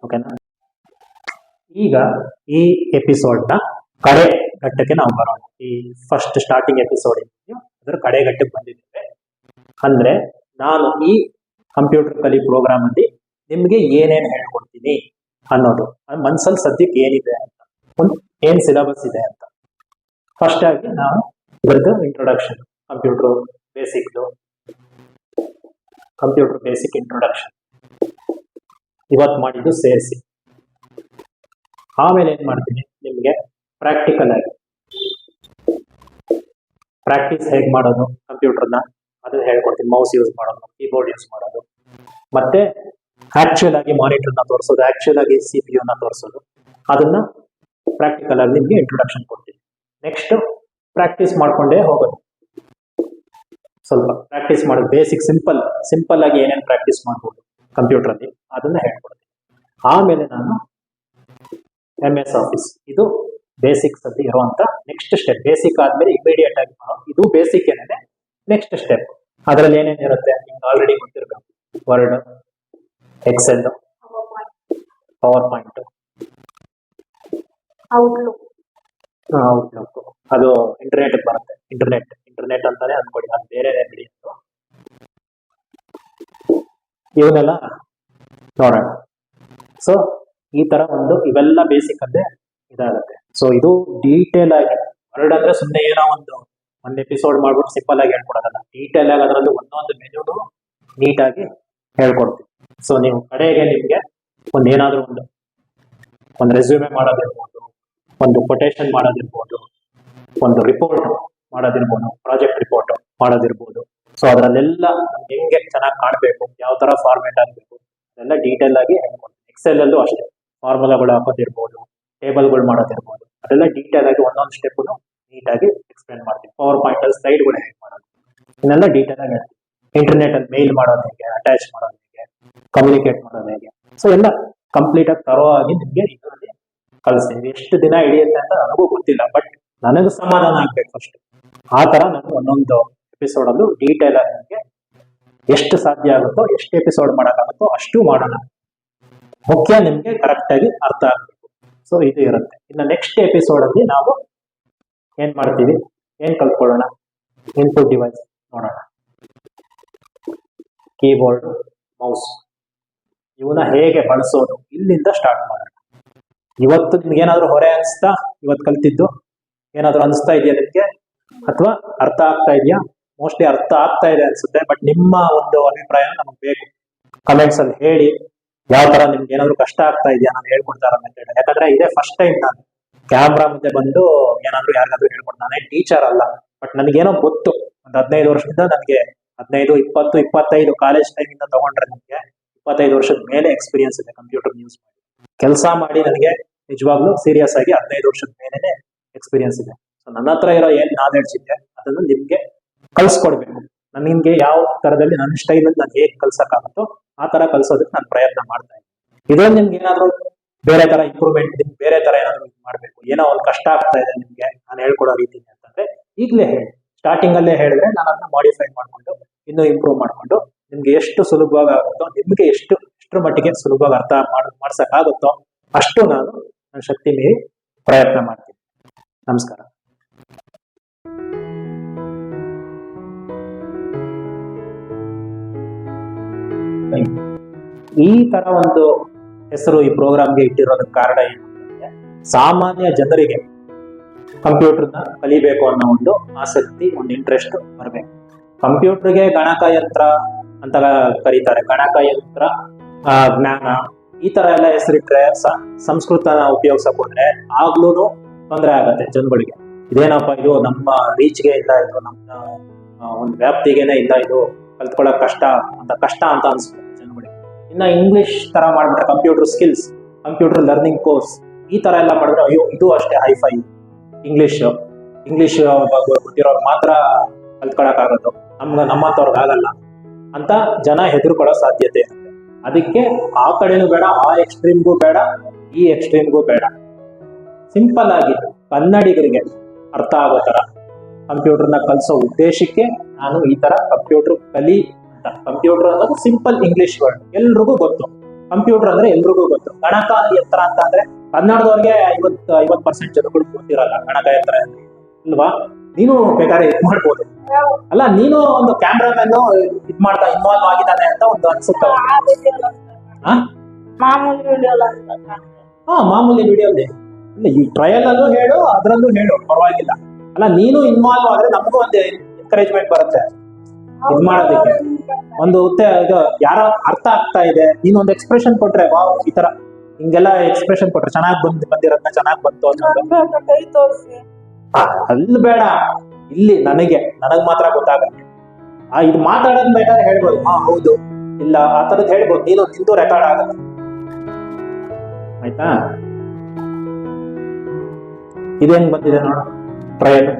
ಓಕೆನಾ? ಈಗ ಈ ಎಪಿಸೋಡ್ ನ ಕಡೆ ಘಟ್ಟಕ್ಕೆ ನಾವು ಬರೋಣ. ಈ ಫಸ್ಟ್ ಸ್ಟಾರ್ಟಿಂಗ್ ಎಪಿಸೋಡ್ ಅದರ ಕಡೆ ಘಟ್ಟಕ್ಕೆ ಬಂದಿದ್ದೇವೆ. ಅಂದ್ರೆ ನಾನು ಈ ಕಂಪ್ಯೂಟರ್ ಕಲಿ ಪ್ರೋಗ್ರಾಮ್ ಅಲ್ಲಿ ನಿಮ್ಗೆ ಏನೇನ್ ಹೇಳ್ಕೊಡ್ತೀನಿ ಅನ್ನೋದು ಮನ್ಸಲ್ಲಿ ಸದ್ಯಕ್ಕೆ ಏನಿದೆ ಅಂತ, ಏನ್ ಸಿಲೆಬಸ್ ಇದೆ ಅಂತ. ಫಸ್ಟ್ ಆಗಿ ನಾನು ಇದ್ರದ್ದು ಇಂಟ್ರೊಡಕ್ಷನ್, ಕಂಪ್ಯೂಟರ್ ಬೇಸಿಕ್ ಇಂಟ್ರೊಡಕ್ಷನ್ ಇವತ್ತು ಮಾಡಿದ್ದು ಸೇರಿಸಿ. ಆಮೇಲೆ ಏನ್ ಮಾಡ್ತೀನಿ, ನಿಮ್ಗೆ ಪ್ರಾಕ್ಟಿಕಲ್ ಆಗಿ ಪ್ರಾಕ್ಟೀಸ್ ಹೇಗೆ ಮಾಡೋದು ಕಂಪ್ಯೂಟರ್ನ ಅದನ್ನ ಹೇಳ್ಕೊಡ್ತೀನಿ. ಮೌಸ್ ಯೂಸ್ ಮಾಡೋದು, ಕೀಬೋರ್ಡ್ ಯೂಸ್ ಮಾಡೋದು, ಮತ್ತೆ ಆಕ್ಚುಯಲ್ ಆಗಿ ಮಾನಿಟರ್ನ ತೋರಿಸೋದು, ಆಕ್ಚುಯಲ್ ಆಗಿ CPU ನ ತೋರಿಸೋದು, ಅದನ್ನ ಪ್ರಾಕ್ಟಿಕಲ್ ಆಗಿ ನಿಮ್ಗೆ ಇಂಟ್ರೊಡಕ್ಷನ್ ಕೊಡ್ತೀನಿ. ನೆಕ್ಸ್ಟ್ ಪ್ರಾಕ್ಟೀಸ್ ಮಾಡ್ಕೊಂಡೇ ಹೋಗೋದು. ಸ್ವಲ್ಪ ಪ್ರಾಕ್ಟೀಸ್ ಮಾಡೋದು, ಬೇಸಿಕ್ ಸಿಂಪಲ್ ಆಗಿ ಏನೇನು ಪ್ರಾಕ್ಟೀಸ್ ಮಾಡ್ಬೋದು ಕಂಪ್ಯೂಟರ್ ಅಲ್ಲಿ ಅದನ್ನ ಹೇಳ್ಕೊಡ್ತೀನಿ. ಆಮೇಲೆ ನಾನು MS ಆಫೀಸ್, ಇದು ಬೇಸಿಕ್ಸ್ ಅಲ್ಲಿ ಇರುವಂತ ನೆಕ್ಸ್ಟ್ ಸ್ಟೆಪ್. ಬೇಸಿಕ್ ಆದ್ಮೇಲೆ ಇಮಿಡಿಯೇಟ್ ಆಗಿ ಇದು ಬೇಸಿಕ್ ಏನಿದೆ, ನೆಕ್ಸ್ಟ್ ಸ್ಟೆಪ್ ಅದರಲ್ಲಿ ಏನೇನಿರುತ್ತೆ ನಿಮ್ಗೆ ಆಲ್ರೆಡಿ ಗೊತ್ತಿರಬೇಕು. Word, Excel, PowerPoint, Outlook. ಅದು ಇಂಟರ್ನೆಟ್ ಬರುತ್ತೆ. ಇಂಟರ್ನೆಟ್ ಅಂತಾನೆ ಅನ್ಕೊಡಿ, ಅದು ಬೇರೆ ಬಿಡಿ. ಇವನ್ನೆಲ್ಲ ನೋಡೋಣ. ಸೊ ಈ ತರ ಇವೆಲ್ಲ ಬೇಸಿಕ್ ಅಲ್ಲೇ ಇದಾಗುತ್ತೆ. ಸೊ ಇದು ಡೀಟೇಲ್ ಆಗಿ ವರ್ಡ್ ಅಂದ್ರೆ ಸುಮ್ಮನೆ ಏನೋ ಒಂದು ಎಪಿಸೋಡ್ ಮಾಡ್ಬಿಟ್ಟು ಸಿಂಪಲ್ ಆಗಿ ಹೇಳ್ಕೊಡೋದಲ್ಲ. ಡೀಟೇಲ್ ಆಗಿ ಅದರಲ್ಲೂ ಒಂದೊಂದು ಮೆನ್ಯೂನು ನೀಟಾಗಿ ಹೇಳ್ಕೊಡ್ತೀವಿ. ಸೊ ನೀವು ಕಡೆಗೆ ನಿಮ್ಗೆ ಏನಾದ್ರೂ ಒಂದು ರೆಸ್ಯೂಮೆ ಮಾಡೋದಿರ್ಬೋದು, ಒಂದು ಕೊಟೇಶನ್ ಮಾಡೋದಿರ್ಬೋದು, ಒಂದು ರಿಪೋರ್ಟ್ ಮಾಡೋದಿರ್ಬೋದು, ಪ್ರಾಜೆಕ್ಟ್ ರಿಪೋರ್ಟ್ ಮಾಡೋದಿರ್ಬೋದು. ಸೊ ಅದರಲ್ಲೆಲ್ಲ ಹೆಂಗೆ ಚೆನ್ನಾಗಿ ಕಾಣಬೇಕು, ಯಾವ ತರ ಫಾರ್ಮೇಟ್ ಆಗಬೇಕು ಅದೆಲ್ಲ ಡೀಟೇಲ್ ಆಗಿ ಹೇಳ್ಕೊಡ್ತೀವಿ. ಎಕ್ಸೆಲ್ ಅಲ್ಲೂ ಅಷ್ಟೇ ಫಾರ್ಮುಲಾಗಳು ಹಾಕೋದಿರ್ಬೋದು, ಟೇಬಲ್ಗಳು ಮಾಡೋದಿರ್ಬೋದು, ಅದೆಲ್ಲ ಡೀಟೇಲ್ ಆಗಿ ಒಂದೊಂದು ಸ್ಟೆಪ್ ನೀಟಾಗಿ ಎಕ್ಸ್ಪ್ಲೇನ್ ಮಾಡ್ತೀವಿ. ಪವರ್ ಪಾಯಿಂಟ್ ಅಲ್ಲಿ ಸ್ಲೈಡ್ಗಳು ಹೇಗೆ ಮಾಡೋದು ಇದನ್ನೆಲ್ಲ ಡೀಟೇಲ್ ಆಗಿ ಹೇಳ್ತೀವಿ. ಇಂಟರ್ನೆಟ್ ಅಲ್ಲಿ ಮೇಲ್ ಮಾಡೋದು ಹೇಗೆ, ಅಟ್ಯಾಚ್ ಮಾಡೋದು ಹೇಗೆ, ಕಮ್ಯುನಿಕೇಟ್ ಮಾಡೋದು ಹೇಗೆ. ಸೊ ಎಲ್ಲ ಕಂಪ್ಲೀಟ್ ಆಗಿ ತರೋ ಆಗಿ ನಿಮ್ಗೆ ಇದರಲ್ಲಿ ಕಲಿಸ್ತೀನಿ. ಎಷ್ಟು ದಿನ ಹಿಡಿಯುತ್ತೆ ಅಂತ ನನಗೂ ಗೊತ್ತಿಲ್ಲ, ಬಟ್ ನನಗೂ ಸಮಾಧಾನ ಆಗ್ಬೇಕು ಫಸ್ಟ್. ಆ ತರ ನಾನು ಒಂದೊಂದು ಎಪಿಸೋಡ್ ಅಲ್ಲೂ ಡೀಟೇಲ್ ಆಗಿ ನಿಮಗೆ ಎಷ್ಟು ಸಾಧ್ಯ ಆಗುತ್ತೋ, ಎಷ್ಟು ಎಪಿಸೋಡ್ ಮಾಡೋಕ್ಕಾಗುತ್ತೋ ಅಷ್ಟು ಮಾಡೋಣ. ಮುಖ್ಯ ನಿಮ್ಗೆ ಕರೆಕ್ಟ್ ಆಗಿ ಅರ್ಥ ಆಗ್ಬೇಕು. ಸೊ ಇದು ಇರುತ್ತೆ. ಇನ್ನು ನೆಕ್ಸ್ಟ್ ಎಪಿಸೋಡ್ ಅಲ್ಲಿ ನಾವು ಏನ್ ಮಾಡ್ತೀವಿ, ಏನ್ ಕಲ್ತ್ಕೊಳ್ಳೋಣ, ಇನ್ಪುಟ್ ಡಿವೈಸ್ ನೋಡೋಣ. ಕೀಬೋರ್ಡ್, ಮೌಸ್ ಇವನ್ನ ಹೇಗೆ ಬಳಸೋದು ಇಲ್ಲಿಂದ ಸ್ಟಾರ್ಟ್ ಮಾಡೋಣ. ಇವತ್ತು ನಿಮ್ಗೆ ಏನಾದ್ರು ಹೊರೆ ಅನಿಸ್ತಾ? ಇವತ್ತು ಕಲ್ತಿದ್ದು ಏನಾದ್ರು ಅನಿಸ್ತಾ ಇದೆಯಾ ನಿಮ್ಗೆ, ಅಥವಾ ಅರ್ಥ ಆಗ್ತಾ ಇದೆಯಾ? ಮೋಸ್ಟ್ಲಿ ಅರ್ಥ ಆಗ್ತಾ ಇದೆ ಅನ್ಸುತ್ತೆ. ಬಟ್ ನಿಮ್ಮ ಒಂದು ಅಭಿಪ್ರಾಯ ನಮಗೆ ಬೇಕು. ಕಮೆಂಟ್ಸ್ ಅಲ್ಲಿ ಹೇಳಿ, ಯಾವ ತರ ನಿಮ್ಗೆ ಏನಾದ್ರು ಕಷ್ಟ ಆಗ್ತಾ ಇದೆಯಾ ನಾನು ಹೇಳ್ಕೊಡ್ತಾರ ಮೆಥಡ್. ಯಾಕಂದ್ರೆ ಇದೇ ಫಸ್ಟ್ ಟೈಮ್ ನಾನು ಕ್ಯಾಮ್ರಾ ಮುಂದೆ ಬಂದು ಏನಾದ್ರು ಯಾರಿಗಾದ್ರು ಹೇಳ್ಕೊಡ್ತೀನಿ. ನಾನೇ ಟೀಚರ್ ಅಲ್ಲ, ಬಟ್ ನನಗೇನೋ ಗೊತ್ತು. ಒಂದು 15 ವರ್ಷದಿಂದ ನನಗೆ 15, 20, 25 ಕಾಲೇಜ್ ಟೈಮ್ ಇಂದ ತಗೊಂಡ್ರೆ ನನಗೆ 25 ವರ್ಷದ ಮೇಲೆ ಎಕ್ಸ್ಪೀರಿಯನ್ಸ್ ಇದೆ ಕಂಪ್ಯೂಟರ್ ಯೂಸ್ ಮಾಡಿ ಕೆಲಸ ಮಾಡಿ. ನನಗೆ ನಿಜವಾಗ್ಲೂ ಸೀರಿಯಸ್ ಆಗಿ 15 ವರ್ಷದ ಮೇಲೆನೆ ಎಕ್ಸ್ಪೀರಿಯನ್ಸ್ ಇದೆ. ಸೊ ನನ್ನ ಹತ್ರ ಇರೋ ಏನ್ ನಾಲೆಡ್ಜ್ ಇದೆ ಅದನ್ನು ನಿಮ್ಗೆ ಕಲ್ಸ್ಕೊಡ್ಬೇಕು. ನಾನು ನಿಮ್ಗೆ ಯಾವ ತರದಲ್ಲಿ ನನ್ನ ಸ್ಟೈಲಲ್ಲಿ ನಾನು ಹೇಗೆ ಕಲ್ಸಕ್ಕಾಗುತ್ತೋ ಆ ತರ ಕಲ್ಸೋದಕ್ಕೆ ನಾನು ಪ್ರಯತ್ನ ಮಾಡ್ತಾ ಇದ್ದೀನಿ. ಇದ್ರಲ್ಲಿ ನಿಮ್ಗೆ ಏನಾದ್ರು ಬೇರೆ ತರ ಇಂಪ್ರೂವ್ಮೆಂಟ್, ನಿಮ್ಗೆ ಬೇರೆ ತರ ಏನಾದ್ರು ಮಾಡ್ಬೇಕು, ಏನೋ ಒಂದು ಕಷ್ಟ ಆಗ್ತಾ ಇದೆ ನಿಮ್ಗೆ ನಾನು ಹೇಳ್ಕೊಡೋ ರೀತಿ ಅಂತಂದ್ರೆ ಈಗಲೇ ಹೇಳಿ. ಸ್ಟಾರ್ಟಿಂಗ್ ಅಲ್ಲೇ ಹೇಳಿದ್ರೆ ನಾನು ಅದನ್ನ ಮಾಡಿಫೈ ಮಾಡ್ಕೊಂಡು ಇನ್ನೂ ಇಂಪ್ರೂವ್ ಮಾಡ್ಕೊಂಡು ನಿಮ್ಗೆ ಎಷ್ಟು ಸುಲಭವಾಗಿ ಆಗುತ್ತೋ, ನಿಮ್ಗೆ ಎಷ್ಟರ ಮಟ್ಟಿಗೆ ಸುಲಭವಾಗಿ ಅರ್ಥ ಮಾಡ್ಸಕ್ಕಾಗುತ್ತೋ ಅಷ್ಟು ನಾನು ನನ್ನ ಶಕ್ತಿ ಮೀರಿ ಪ್ರಯತ್ನ ಮಾಡ್ತೀನಿ. ನಮಸ್ಕಾರ. ಈ ತರ ಒಂದು ಹೆಸರು ಈ ಪ್ರೋಗ್ರಾಮ್ಗೆ ಇಟ್ಟಿರೋದಕ್ಕೆ ಕಾರಣ ಏನು ಅಂತಂದ್ರೆ, ಸಾಮಾನ್ಯ ಜನರಿಗೆ ಕಂಪ್ಯೂಟರ್ನ ಕಲಿಬೇಕು ಅನ್ನೋ ಒಂದು ಆಸಕ್ತಿ, ಒಂದು ಇಂಟ್ರೆಸ್ಟ್ ಬರಬೇಕು. ಕಂಪ್ಯೂಟರ್ಗೆ ಗಣಕಯಂತ್ರ ಅಂತ ಕರೀತಾರೆ. ಗಣಕಯಂತ್ರ ಜ್ಞಾನ ಈ ತರ ಎಲ್ಲ ಹೆಸರಿಟ್ರೆ ಸಂಸ್ಕೃತನ ಉಪಯೋಗಿಸಕ್ ಹೋದ್ರೆ ಆಗ್ಲೂ ತೊಂದರೆ ಆಗತ್ತೆ ಜನಗಳಿಗೆ. ಇದೇನಪ್ಪ ಇದು ನಮ್ಮ ರೀಚ್ಗೆ ಇಲ್ಲ, ಇದು ನಮ್ಮ ಒಂದು ವ್ಯಾಪ್ತಿಗೆನೆ ಇಲ್ಲ, ಇದು ಕಲ್ತ್ಕೊಳ್ಳೋಕ್ ಕಷ್ಟ ಅಂತ ಅನ್ಸುತ್ತೆ ಜನಗಳಿಗೆ. ಇನ್ನ ಇಂಗ್ಲಿಷ್ ತರ ಮಾಡ್ಬಿಟ್ರೆ computer skills, computer learning course ಈ ತರ ಎಲ್ಲ ಮಾಡಿದ್ರೆ ಅಯ್ಯೋ ಇದು ಅಷ್ಟೇ ಹೈಫೈ, ಇಂಗ್ಲಿಷ್ ಗೊತ್ತಿರೋರು ಮಾತ್ರ ಕಲ್ತ್ಕೊಳಕ್ ಆಗೋದು, ನಮ್ಮಂತವ್ರಿಗೆ ಆಗಲ್ಲ ಅಂತ ಜನ ಹೆದರ್ಕೊಳ್ಳೋ ಸಾಧ್ಯತೆ ಇರುತ್ತೆ. ಅದಕ್ಕೆ ಆ ಕಡೆನೂ ಬೇಡ, ಆ ಎಕ್ಸ್ಟ್ರೀಮ್ಗೂ ಬೇಡ, ಈ ಎಕ್ಸ್ಟ್ರೀಮ್ಗೂ ಬೇಡ. ಸಿಂಪಲ್ ಆಗಿ ಕನ್ನಡಿಗರಿಗೆ ಅರ್ಥ ಆಗೋ ತರ ಕಂಪ್ಯೂಟರ್ನ ಕಲಿಸೋ ಉದ್ದೇಶಕ್ಕೆ ನಾನು ಈ ತರ ಕಂಪ್ಯೂಟರ್ ಕಲಿ ಅಂತ. ಕಂಪ್ಯೂಟರ್ ಅನ್ನೋದು ಸಿಂಪಲ್ ಇಂಗ್ಲಿಷ್ ವರ್ಡ್, ಎಲ್ರಿಗೂ ಗೊತ್ತು. ಕಂಪ್ಯೂಟರ್ ಅಂದ್ರೆ ಎಲ್ರಿಗೂ ಗೊತ್ತು. ಗಣಕಯಂತ್ರ ಅಂತ ಅಂದ್ರೆ ಕನ್ನಡದವ್ರಿಗೆ 50% ಜನಗಳು ಗೊತ್ತಿರಲ್ಲ ಗಣಕಯಂತ್ರ ಅಲ್ವಾ. ನೀನು ಬೇಕಾದ್ರೆ ಇದ್ ಮಾಡ್ಬೋದು ಅಲ್ಲ, ನೀನು ಒಂದು ಕ್ಯಾಮ್ರಾಮನ್ ಇದ್ ಮಾಡ್ತಾ ಇನ್ವಾಲ್ವ್ ಆಗಿದ್ದಾನೆ ಅಂತ ಒಂದು ಅನ್ಸುತ್ತೆ. ಮಾಮೂಲಿ ವಿಡಿಯೋಲಿ ಈ ಟ್ರಯಲ್ ಅಲ್ಲೂ ಹೇಳು, ಅದ್ರಲ್ಲೂ ಹೇಳು, ಪರವಾಗಿಲ್ಲ. ಅಲ್ಲ ನೀನು ಇನ್ವಾಲ್ವ್ ಆದ್ರೆ ನಮಗೂ ಒಂದು ಎನ್ಕರೇಜ್ಮೆಂಟ್ ಬರುತ್ತೆ ಇದ್ ಮಾಡೋದಕ್ಕೆ. ಒಂದು ಇದು ಯಾರೋ ಅರ್ಥ ಆಗ್ತಾ ಇದೆ, ನೀನು ಒಂದು ಎಕ್ಸ್ಪ್ರೆಷನ್ ಕೊಟ್ರೆ ವಾವ್ ಈ ತರ ಹಿಂಗೆಲ್ಲ ಎಕ್ಸ್ಪ್ರೆಷನ್ ಕೊಟ್ರೆ ಚೆನ್ನಾಗಿ ಬಂದಿರೋದನ್ನ ಚೆನ್ನಾಗಿ ಬಂತು ಅನ್ನೋದು. ಅಲ್ಲಿ ಬೇಡ, ಇಲ್ಲಿ ನನಗ್ ಮಾತ್ರ ಗೊತ್ತಾಗತ್ತೆ. ಇದು ಮಾತಾಡೋದ್ ಬೇಕಾದ್ರೆ ಹೇಳ್ಬೋದು, ಹೌದು ಇಲ್ಲ ಆ ತರದ್ ಹೇಳ್ಬೋದು. ನೀನು ನಿಂದು ರೆಕಾರ್ಡ್ ಆಗಲ್ಲ, ಆಯ್ತಾ? ಇದೇನ್ ಬಂದಿದೆ ನೋಡು ಟ್ರಯಲ್.